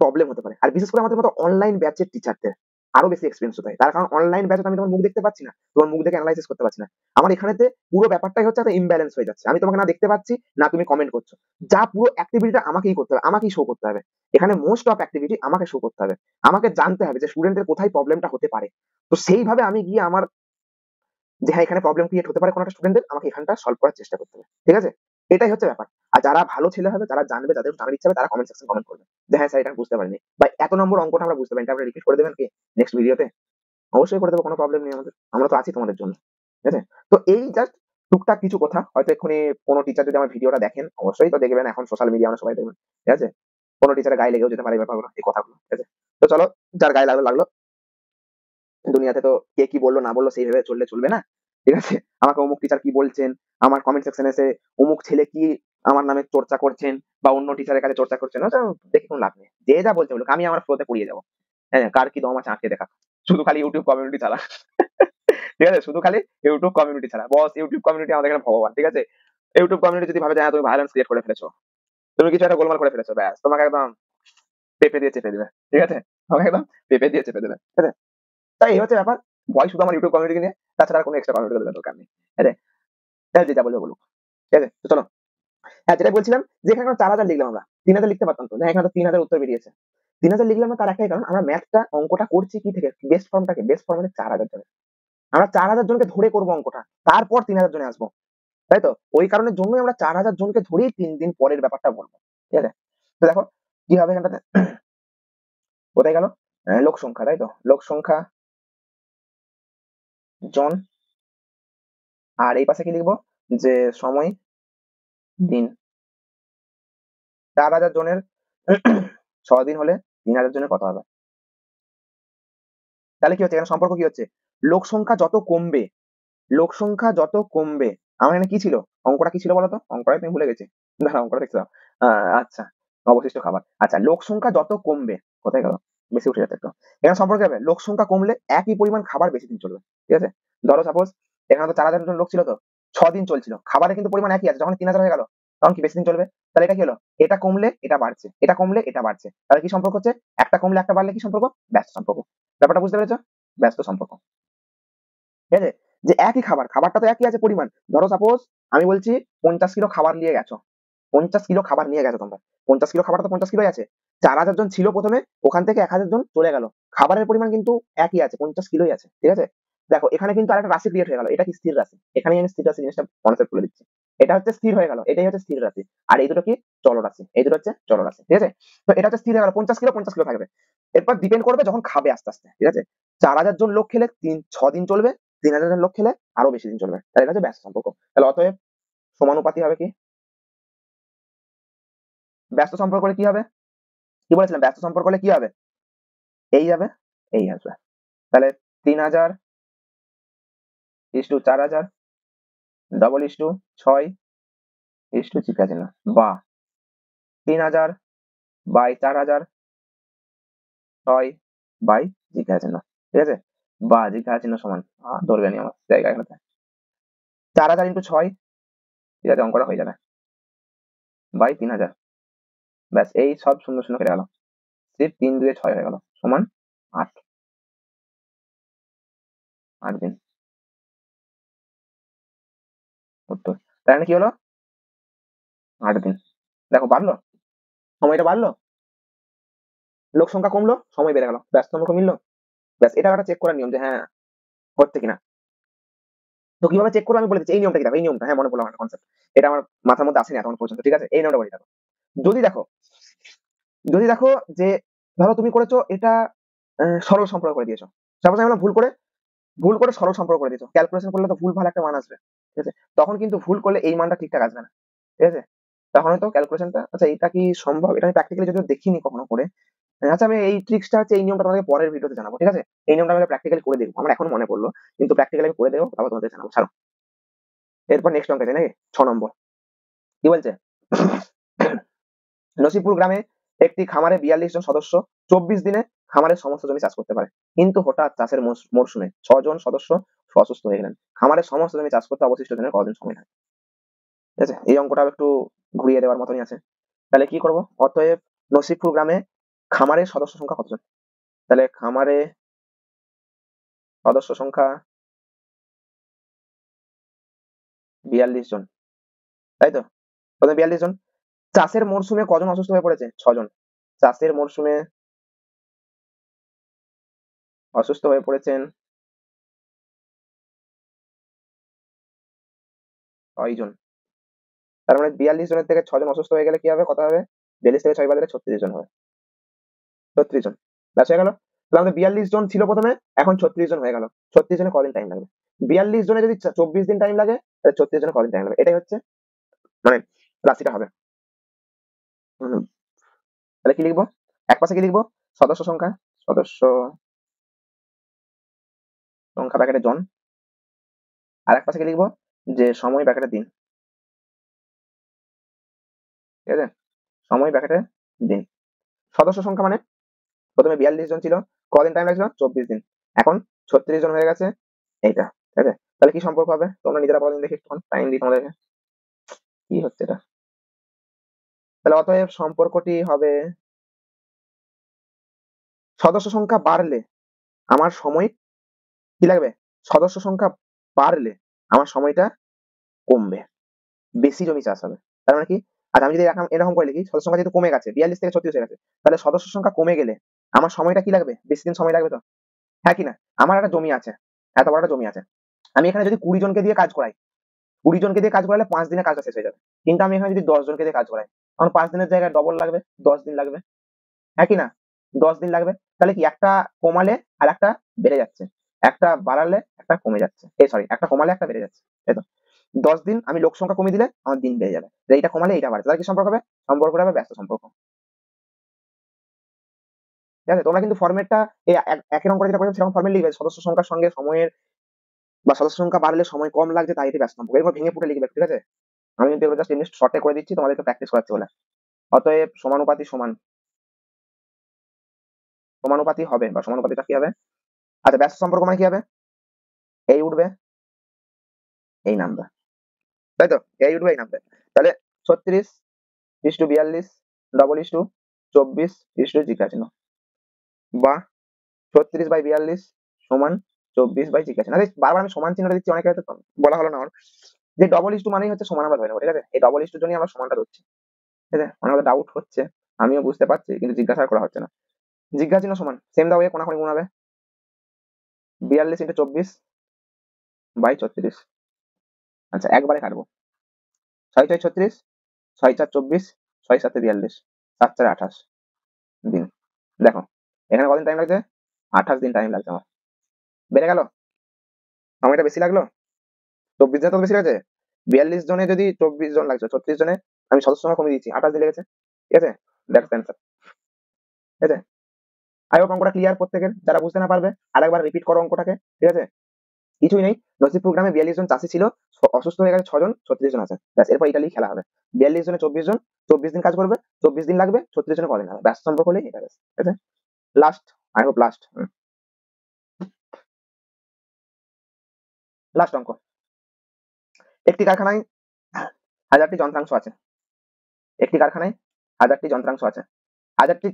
প্রবলেম হতে পারে। আর বিশেষ করে আমাদের মতো অনলাইন ব্যাচের টিচারদের আরো বেশি এক্সপিরিয়েন্স হতে হয়, তার কারণ অনলাইন ব্যাচে আমি তোমার মুখ দেখতে পাচ্ছি না, তোমার মুখ দেখে অ্যানালাইসিস করতে পারছি না। আমার এখানেতে পুরো ব্যাপারটাই হচ্ছে একটা ইমব্যালেন্স হয়ে যাচ্ছে, আমি তোমাকে না দেখতে পাচ্ছি না তুমি কমেন্ট করছো, যা পুরো অ্যাক্টিভিটিটা আমাকেই করতে হবে, আমাকেই শো করতে হবে। এখানে মোস্ট অফ অ্যাক্টিভিটি আমাকে শো করতে হবে, আমাকে জানতে হবে যে স্টুডেন্টের কোথায় প্রবলেমটা হতে পারে। তো সেইভাবে আমি গিয়ে আমার যে হ্যাঁ এখানে প্রবলেম ক্রিয়েট হতে পারে কোনো একটা স্টুডেন্টের, আমাকে এখানটা সলভ করার চেষ্টা করতে হবে। ঠিক আছে, এটাই হচ্ছে ব্যাপার। আর যারা ভালো ছেলে হবে, যারা জানবে, যাদের জানার ইচ্ছা হবে, তারা কমেন্ট সেকশন কমেন্ট করবে যে হ্যাঁ স্যার এটা আমি বুঝতে পারিনি, বা এত নম্বর অঙ্কটা আমরা বুঝতে পারিনি, এটা আপনি রিপিট করে দেবেন কি নেক্সট ভিডিওতে? অবশ্যই করে দেবো, কোনো প্রবলেম নেই আমাদের, আমরা তো আছি তোমাদের জন্য। ঠিক আছে, তো এই জাস্ট টুকটাক কিছু কথা, হয়তো এক্ষুনি কোনো টিচার যদি আমার ভিডিওটা দেখেন, অবশ্যই তো দেখবেন, এখন সোশ্যাল মিডিয়া আমরা সবাই দেখবেন। ঠিক আছে, কোনো টিচারের গায়ে লেগেও যেতে পারে এই ব্যাপারগুলো, এই কথাগুলো। ঠিক আছে, তো চলো, যার গায়ে লাগলো লাগলো, দুনিয়াতে তো কে কি বললো না বললো সেই ভেবে চললে চলবে না। ঠিক আছে, আমাকে অমুক টিচার কি বলছেন, আমার কমেন্ট সেকশনে এসে অমুক ছেলে কি আমার নামে চর্চা করছেন বা অন্য টিচারের কাছে চর্চা করছেন, ওটা দেখে কোনো লাভ নেই। যে যা বলছে বলুক, আমি আমার ফ্লোতে পড়িয়ে যাবো। হ্যাঁ, কার কি দম আছে আঁকে দেখা, শুধু খালি ইউটিউব কমিউনিটি চালা। ঠিক আছে, শুধু খালি ইউটিউব কমিউনিটি ছাড়া, বস ইউটিউব কমিউনিটি আমাদের এখানে ভগবান। ঠিক আছে, ইউটিউব কমিউনিটি যদি ভাবে যে হ্যাঁ তুমি ভায়োলেন্স ক্রিয়েট করে ফেলেছো, তুমি কিছু একটা গোলমাল করে ফেলেছো, ব্যাস তোমাকে একদম পেঁপে দিয়ে চেপে দেবে। ঠিক আছে, তোমাকে একদম পেঁপে দিয়ে চেপে দেবে। ঠিক আছে, তাই এই হচ্ছে ব্যাপার। ভয় শুধু আমার ইউটিউব কমিউনিটি নিয়ে, তাছাড়া আর কোনো এক্সট্রা কমিউনিটি দরকার নেই। ঠিক আছে, হ্যাঁ, যে যা বলবে বলুক। ঠিক আছে, তো চলো, হ্যাঁ যেটা বলছিলাম যে এখানে 4,000 লিখলাম, আমরা 3,000 লিখতে পারতাম তো, হ্যাঁ এখানে তো 3,000 উত্তর বেরিয়েছে। 3,000 লিখলাম না, তার একটাই কারণ, আমরা ম্যাথটা অঙ্কটা করছি কি থেকে, বেস্ট ফর্ম মানে 4,000 জনের, আমরা 4,000 জনকে ধরে করবো অঙ্কটা, তারপর 3,000 জনে আসবো। তাই তো, ওই কারণের জন্যই আমরা 4,000 জনকে ধরেই 3 দিন পরের ব্যাপারটা বলবো। ঠিক আছে, তো দেখো কি হবে এখানটাতে, কোথায় গেল, লোক সংখ্যা, তাই তো, লোক সংখ্যা জন, আর এই পাশে কি লিখবো, যে সময় দিন। 4,000 জনের 6 দিন হলে 3,000 জনের কত হবে? তাহলে কি হচ্ছে, এখানে সম্পর্ক কি হচ্ছে, লোক সংখ্যা যত কমবে, লোক সংখ্যা যত কমবে, আমার এখানে কি ছিল, অঙ্কটা কি ছিল বলতো, অঙ্কটা তুমি ভুলে গেছি, দাঁড়া অঙ্কটা দেখতে দাও। আচ্ছা, অবশিষ্ট খাবার, আচ্ছা লোক সংখ্যা যত কমবে, কোথায় গেল, বেশি উঠে যাচ্ছে একটু, এখানে সম্পর্কে হবে লোক সংখ্যা কমলে একই পরিমাণ খাবার বেশি দিন চলবে। ঠিক আছে, ধরো সাপোজ এখানে তো 4,000 জন লোক ছিল, তো 6 দিন চলছিল, খাবারের কিন্তু পরিমাণ একই আছে, যখন 3,000 হয়ে গেল তখন কি বেশি দিন চলবে। তাহলে এটা কি হলো, এটা কমলে এটা বাড়ছে, এটা কমলে এটা বাড়ছে, তাহলে কি সম্পর্ক হচ্ছে, একটা কমলে একটা বাড়লে কি সম্পর্ক, ব্যস্ত সম্পর্ক। ব্যাপারটা বুঝতে পেরেছো, ব্যস্ত সম্পর্ক। ঠিক আছে, যে একই খাবার, খাবারটা তো একই আছে পরিমাণ, ধরো সাপোজ আমি বলছি 50 কিলো খাবার নিয়ে গেছো, 50 কিলো খাবার নিয়ে গেছো তোমরা, 50 কিলো খাবার তো 50 কিলোই আছে, 4,000 জন ছিল প্রথমে, ওখান থেকে 1,000 জন চলে গেল, খাবারের পরিমাণ কিন্তু একই আছে, 50 কিলোই আছে। ঠিক আছে, দেখো এখানে কিন্তু আরেকটা রাশি ক্রিয়েট হয়ে গেল, এটা কি স্থির রাশি, এখানে আমি স্থির রাশি জিনিসটা কনসেপ্ট বলে দিচ্ছি, এটা হচ্ছে স্থির হয়ে গেল, এটাই হচ্ছে স্থির রাশি, আর এই দুটো কি চলরাশি, এই দুটো হচ্ছে চলরাশি। ঠিক আছে, তো এটা হচ্ছে স্থির হয়ে গেল, 50 কিলো থাকবে, এরপর ডিপেন্ড করবে যখন খাবে আস্তে আস্তে। ঠিক আছে, 4,000 জন লোক খেলে 6 দিন চলবে, 3,000 জন লোক খেলে আরো বেশি দিন চলবে, তাহলে এটা হচ্ছে ব্যস্ত সম্পর্ক। তাহলে অতএব সমানুপাতি হবে কি, ব্যস্ত সম্পর্ক হলে কি হবে, কি বলেছিলাম, ব্যস্ত সম্পর্ক হলে কি হবে, এই যাবে এই আসবে, তাহলে 3,000:4,000 6 জিজ্ঞাসা চিহ্ন, বা 3,000/4,000 6 জিজ্ঞাসা চিহ্ন। ঠিক আছে, বা জিজ্ঞাসা চিহ্ন সমান, ধরবে নি আমার জায়গা এখানে, 4,000 × 6, ঠিক আছে অঙ্কটা হয়ে যাবে, বাই 3,000, ব্যাস এই সব শূন্য শূন্য কেটে গেল, 3 2 6 হয়ে গেল, সমান 8, 8 দিন উত্তর। তার মানে কি হলো, 8 দিন। দেখো বাড়লো, সময়টা বাড়লো, লোক সংখ্যা কমলো, সময় বেড়ে গেল, ব্যস্ত সম্পর্ক মিললো, ব্যাস এটা একটা চেক করার নিয়ম যে হ্যাঁ হচ্ছে কিনা। তো কিভাবে চেক করবো আমি বলে দিচ্ছি, এই নিয়মটা কি, দেখো এই নিয়মটা, হ্যাঁ মনে পড়লো আমার কনসেপ্ট, এটা আমার মাথার মধ্যে আসেনি এখন পর্যন্ত। ঠিক আছে, এই নিয়মটা বলি দেখো, যদি দেখো, যদি দেখো যে ধরো তুমি করেছো এটা সরল সম্পর্ক করে দিয়েছো, সাপোজ আমি বললাম ভুল করে সরল সম্পর্ক করে দিয়েছো, ক্যালকুলেশন করলে তো ভুল ভালো একটা মান আসবে। ঠিক আছে, তখন কিন্তু ভুল করলে এই মানটা ঠিকঠাক আসবে না। ঠিক আছে, তখন হয়তো ক্যালকুলেশনটা, আচ্ছা এটা কি সম্ভব, এটা আমি প্র্যাকটিক্যালি যদিও দেখিনি কখনো করে। আচ্ছা আমি এই ট্রিক্সটা হচ্ছে, এই নিয়মটা তোমাকে পরের ভিডিওতে জানাবো, ঠিক আছে? এই নিয়মটা আমি প্র্যাকটিক্যালি করে দেখবো, আমার এখন মনে পড়লো, কিন্তু প্র্যাকটিক্যালি আমি করে দেবো, তারপর তোমাদের জানাবো, ছাড়ো। এরপর নেক্সট অঙ্ক আছে নাকি, 6 নম্বর। কি বলছে? নসিপুর গ্রামে একটি খামারে 42 জন সদস্য 24 দিনে খামারের সমস্ত জমি চাষ করতে পারে, কিন্তু হঠাৎ চাষের মরশুমে 6 জন সদস্য অসুস্থ হয়ে গেলেন। খামারের সমস্ত জমি চাষ করতে অবশিষ্ট দিনের কদিন সময় লাগে? ঠিক আছে, এই অঙ্কটাও একটু ঘুরিয়ে দেওয়ার মতনই আছে। তাহলে কি করব? অতএব নসিপুর গ্রামে খামারের সদস্য সংখ্যা কতজন? তাহলে খামারে সদস্য সংখ্যা 42 জন, তাই তো? প্রথমে 42 জন। চাষের মরশুমে কজন অসুস্থ হয়ে পড়েছে? 6 জন। চাষের মরশুমে অসুস্থ হয়ে পড়েছেন 6 জন। তার মানে 42 জনের থেকে 6 জন অসুস্থ হয়ে গেলে কি হবে, কত হবে? 42 থেকে 6 বাদ দিলে 36 জন হবে। 36 জন, ব্যাস হয়ে গেল। তাহলে আমাদের 42 জন ছিল প্রথমে, এখন 36 জন হয়ে গেল। 36 জনে কদিন টাইম লাগবে? 42 জনে যদি 24 দিন টাইম লাগে, তাহলে 36 জনে কদিন টাইম লাগবে? এটাই হচ্ছে মানে রাশিটা হবে। হুম, তাহলে কি লিখবো? এক পাশে কি লিখবো? সদস্য সংখ্যা, সদস্য সংখ্যা ব্র্যাকেটে জন, আর এক পাশে কি লিখবো? যে সময় ব্র্যাকেটে দিন, ঠিক আছে? সময় ব্র্যাকেটে দিন। সদস্য সংখ্যা মানে প্রথমে 42 জন ছিল, কদিন টাইম লাগছিল? 24 দিন। এখন 36 জন হয়ে গেছে, এইটা, ঠিক আছে? তাহলে কি সম্পর্ক হবে? তোমরা নিজেরা বলো দেখি, একটু টাইম দিই তোমাদেরকে। কি হচ্ছে এটা? তাহলে অতএব সম্পর্কটি হবে, সদস্য সংখ্যা বাড়লে আমার সময় কি লাগবে? সদস্য সংখ্যা বাড়লে আমার সময়টা কমবে, বেশি জমি চাষ হবে। তার মানে কি? আর আমি যদি এরকম এরকম করে লিখি, সদস্য সংখ্যা যেহেতু কমে গেছে, 42 থেকে 36 হয়ে গেছে, তাহলে সদস্য সংখ্যা কমে গেলে আমার সময়টা কি লাগবে? বেশি দিন সময় লাগবে তো, হ্যাঁ কি না? আমার একটা জমি আছে, এত বড় একটা জমি আছে, আমি এখানে যদি 20 জনকে দিয়ে কাজ করাই, 20 জনকে দিয়ে কাজ করালে 5 দিনে কাজটা শেষ হয়ে যাবে। কিন্তু আমি এখানে যদি 10 জনকে দিয়ে কাজ করাই, তখন 5 দিনের জায়গায় ডবল লাগবে, 10 দিন লাগবে, হ্যাঁ কি না? 10 দিন লাগবে। তাহলে কি, একটা কমালে আর একটা বেড়ে যাচ্ছে, একটা বাড়ালে একটা কমে যাচ্ছে, এই সরি, একটা কমালে একটা বেড়ে যাচ্ছে, তাই তো? 10 দিন আমি লোক সংখ্যা কমিয়ে দিলে আমার দিন বেড়ে যাবে, এইটা কমালে এইটা বাড়ছে, তাহলে কি সম্পর্ক হবে? সম্পর্কটা হবে ব্যস্ত সম্পর্ক। ঠিক আছে, তোমরা কিন্তু ফরম্যাটটা এই একের অঙ্ক যেটা করেছো সেরকম ফরম্যাট লিখবে, সদস্য সংখ্যার সঙ্গে সময়ের, বা সদস্য সংখ্যা বাড়লে সময় কম লাগছে তাই এটি ব্যস্ত সম্পর্ক, এরপর ভেঙে ফুটে লিখবে, ঠিক আছে? আমি কিন্তু এগুলো জাস্ট এমনি শর্টে করে দিচ্ছি, তোমাদেরকে প্র্যাকটিস করাচ্ছি বলে। অতএব সমানুপাতি সমান, সমানুপাতি হবে, বা সমানুপাতিটা কি হবে? আচ্ছা, ব্যস্ত সম্পর্ক মানে কি হবে? এই উঠবে, এই নামবে, তাই তো? এই উঠবে, এই নামবে। তাহলে 36:42 double is to 24 is to জিজ্ঞাসা চিহ্ন, বা 36/42 সমান 24 বাই জিজ্ঞাসা চিহ্ন। আরে বারবার আমি সমান চিহ্নটা দিচ্ছি, অনেকে হয়তো বলা হলো না আমার, যে ডবল ইস টু মানেই হচ্ছে সমান আমরা ধরে নেবো, ঠিক আছে? এই ডবল ইস টু জন্যই আমরা সমানটা ধরছি, ঠিক আছে? অনেক ডাউট হচ্ছে, আমিও বুঝতে পারছি, কিন্তু জিজ্ঞাসা করা হচ্ছে না। জিজ্ঞাসা চিহ্ন সমান সেম দাও, কোনাকুনি গুণ হবে, 42 × 24/36। আচ্ছা, একবারে কাটবো, 6×6 = 36, 6×4 = 24, 6×7 = 42, 7×4 = 28 দিন। দেখো এখানে কদিন টাইম লাগছে? 28 দিন টাইম লাগছে আমার। বেড়ে গেল, সময়টা বেশি লাগলো, 24 দিনে তো বেশি লাগছে। 42 জনে যদি 24 জন লাগছে, 36 জনে আমি সদস্য সংখ্যা কমিয়ে দিচ্ছি, 28 দিন লেগেছে, ঠিক আছে? দ্যাটস অ্যান্সার, ঠিক আছে? আই হোপ অঙ্কটা ক্লিয়ার প্রত্যেকের, যারা বুঝতে না পারবে আরেকবার রিপিট করো অঙ্কটাকে, ঠিক আছে? কিছুই নেই, নসিবপুর গ্রামে 42 জন চাষি ছিল, অসুস্থ হয়ে গেছে 6 জন, 36 জন আছে, ব্যাস। এরপর ইটালি খেলা হবে, 42 জনে 24 জন, 24 দিন কাজ করবে, 24 দিন লাগবে, 36 জনে কদিন হবে, ব্যাস সম্পর্ক হলেই এটা, ব্যাস, ঠিক আছে? Last, I hope last, last অঙ্ক। একটি কারখানায় 1000টি যন্ত্রাংশ আছে, একটি কারখানায় 1000টি যন্ত্রাংশ আছে, হাজারটি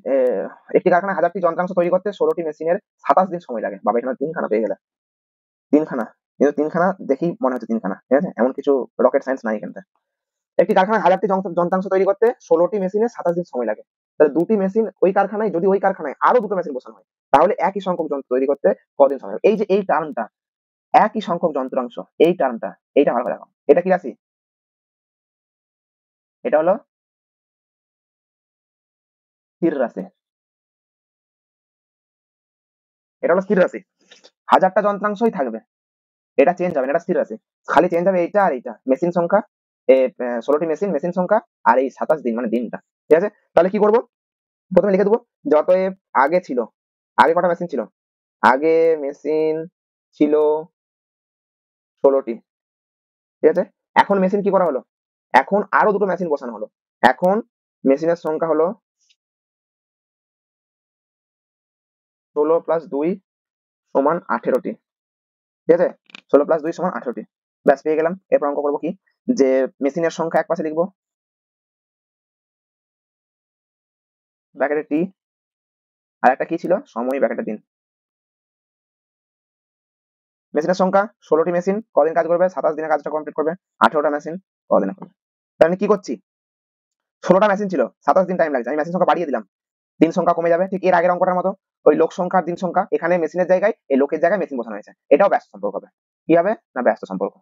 একটি কারখানায় 1000টি যন্ত্রাংশ তৈরি করতে 16টি মেশিনের 27 দিন সময় লাগে। বাবা এখানে 3খানা পেয়ে গেলে, 3খানা, কিন্তু 3খানা দেখি মনে হচ্ছে 3খানা, ঠিক আছে? এমন কিছু রকেট সায়েন্স নাই এখানে। একটি কারখানায় 1000টি যন্ত্রাংশ তৈরি করতে 16টি মেশিনে 27 দিন সময় লাগে। তাহলে দুটি মেশিন ওই কারখানায়, যদি ওই কারখানায় আরো দুটো মেশিন বসানো হয়, তাহলে একই সংখ্যক যন্ত্র তৈরি করতে কদিন সময় লাগে? এই যে এই টার্মটা, একই সংখ্যক যন্ত্রাংশ, এই টার্মটা, এইটা ভালো করে দেখো, এটা কি রাশি? এটা হলো স্থির রাশি, এটা হলো স্থির রাশি। 1000টা যন্ত্রাংশই থাকবে, এটা চেঞ্জ হবে না, এটা স্থির রাশি। খালি চেঞ্জ হবে এইটা আর এইটা, মেশিন সংখ্যা 16টি মেশিন, মেশিন সংখ্যা, আর এই 27 দিন মানে দিনটা। ঠিক আছে, তাহলে কি করবো, প্রথমে লিখে দেবো যতএব আগে ছিল, আগে কটা মেশিন ছিল, আগে মেশিন ছিল 16টি। ঠিক আছে, এখন মেশিন কি করা হলো, এখন আরো দুটো মেশিন বসানো হলো, এখন মেশিনের সংখ্যা হলো 16 প্লাস 2 সমান 18টি। ঠিক আছে, 16 প্লাস 2 সমান 18টি। ব্যাস পেয়ে গেলাম। এরপর অঙ্ক করবো কি, যে মেশিনের সংখ্যা এক পাশে লিখবো ব্র্যাকেটে টি, আর একটা কি ছিল সময় ব্র্যাকেটে দিন। মেশিনের সংখ্যা 16টি মেশিন কদিন কাজ করবে, 27 দিনে কাজটা কমপ্লিট করবে। 18টা মেশিন কদিনে করবে। তাহলে আমি কি করছি, 16টা মেশিন ছিল, 27 দিন টাইম লাগছে, আমি মেশিন সংখ্যা বাড়িয়ে দিলাম, দিন সংখ্যা কমে যাবে। ঠিক এর আগের অঙ্কটার মতো, ওই লোক সংখ্যা দিন সংখ্যা, এখানে মেশিনের জায়গায় এই লোকের জায়গায় মেশিন বসানো হয়েছে, এটাও ব্যস্ত সম্পর্ক হবে। কি হবে না, ব্যস্ত সম্পর্ক।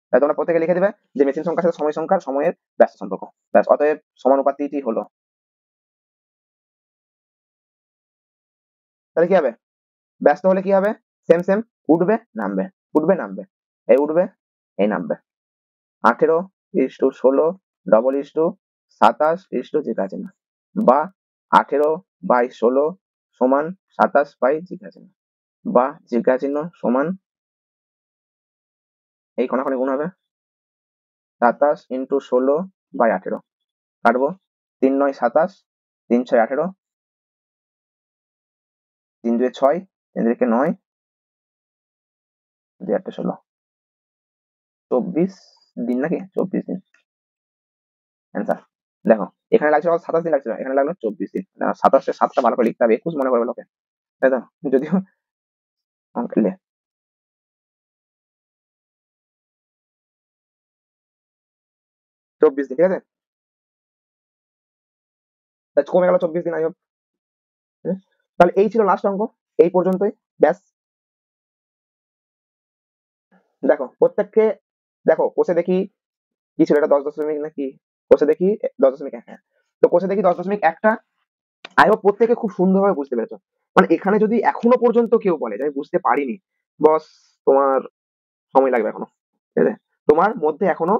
তাই তোমরা প্রত্যেকে লিখে দিবে যে মেশিন সংখ্যার সাথে সময় সংখ্যার সময়ের ব্যস্ত সম্পর্ক। ব্যাস, অতএব সমানুপাতিটি হলো। তাহলে কি হবে, ব্যস্ত হলে কি হবে, সেম সেম, উঠবে নামবে, উঠবে নামবে, এই উঠবে এই নামবে। 18:16 ডবল 27 জিজ্ঞাসা চিহ্ন, বা 18/16 সমান 27 জিজ্ঞাসা চিহ্ন, বা জিজ্ঞাসা চিহ্ন সমান এই কোনাখানি গুণ হবে 27 × 16/18, কাটবো 3 9 27, 3 6 18, 3 2 6, 3 2 9, 2 8 16, 24 দিন নাকি, 24 দিন অ্যান্সার। দেখো এখানে লাগছিল 27 দিন লাগছিল, এখানে লাগলো 24 দিন। 27 7টা ভালো করে লিখতে হবে, 21 মনে করবে লোকে, তাই তো, যদিও অঙ্ক লে 24 দিন। ঠিক আছে, তা কমে গেল 24 দিন। তাহলে এই ছিল লাস্ট অঙ্ক, এই পর্যন্তই। ব্যাস, দেখো প্রত্যেককে, দেখো কোষে দেখি কি ছিল, এটা 10.1 নাকি, কোষে দেখি 10.1, হ্যাঁ। তো কোষে দেখি 10.1টা, আই হোপ প্রত্যেকে খুব সুন্দরভাবে বুঝতে পেরেছো। মানে এখানে যদি এখনো পর্যন্ত কেউ বলে যে আমি বুঝতে পারিনি, বস তোমার সময় লাগবে এখনো। ঠিক আছে, তোমার মধ্যে এখনো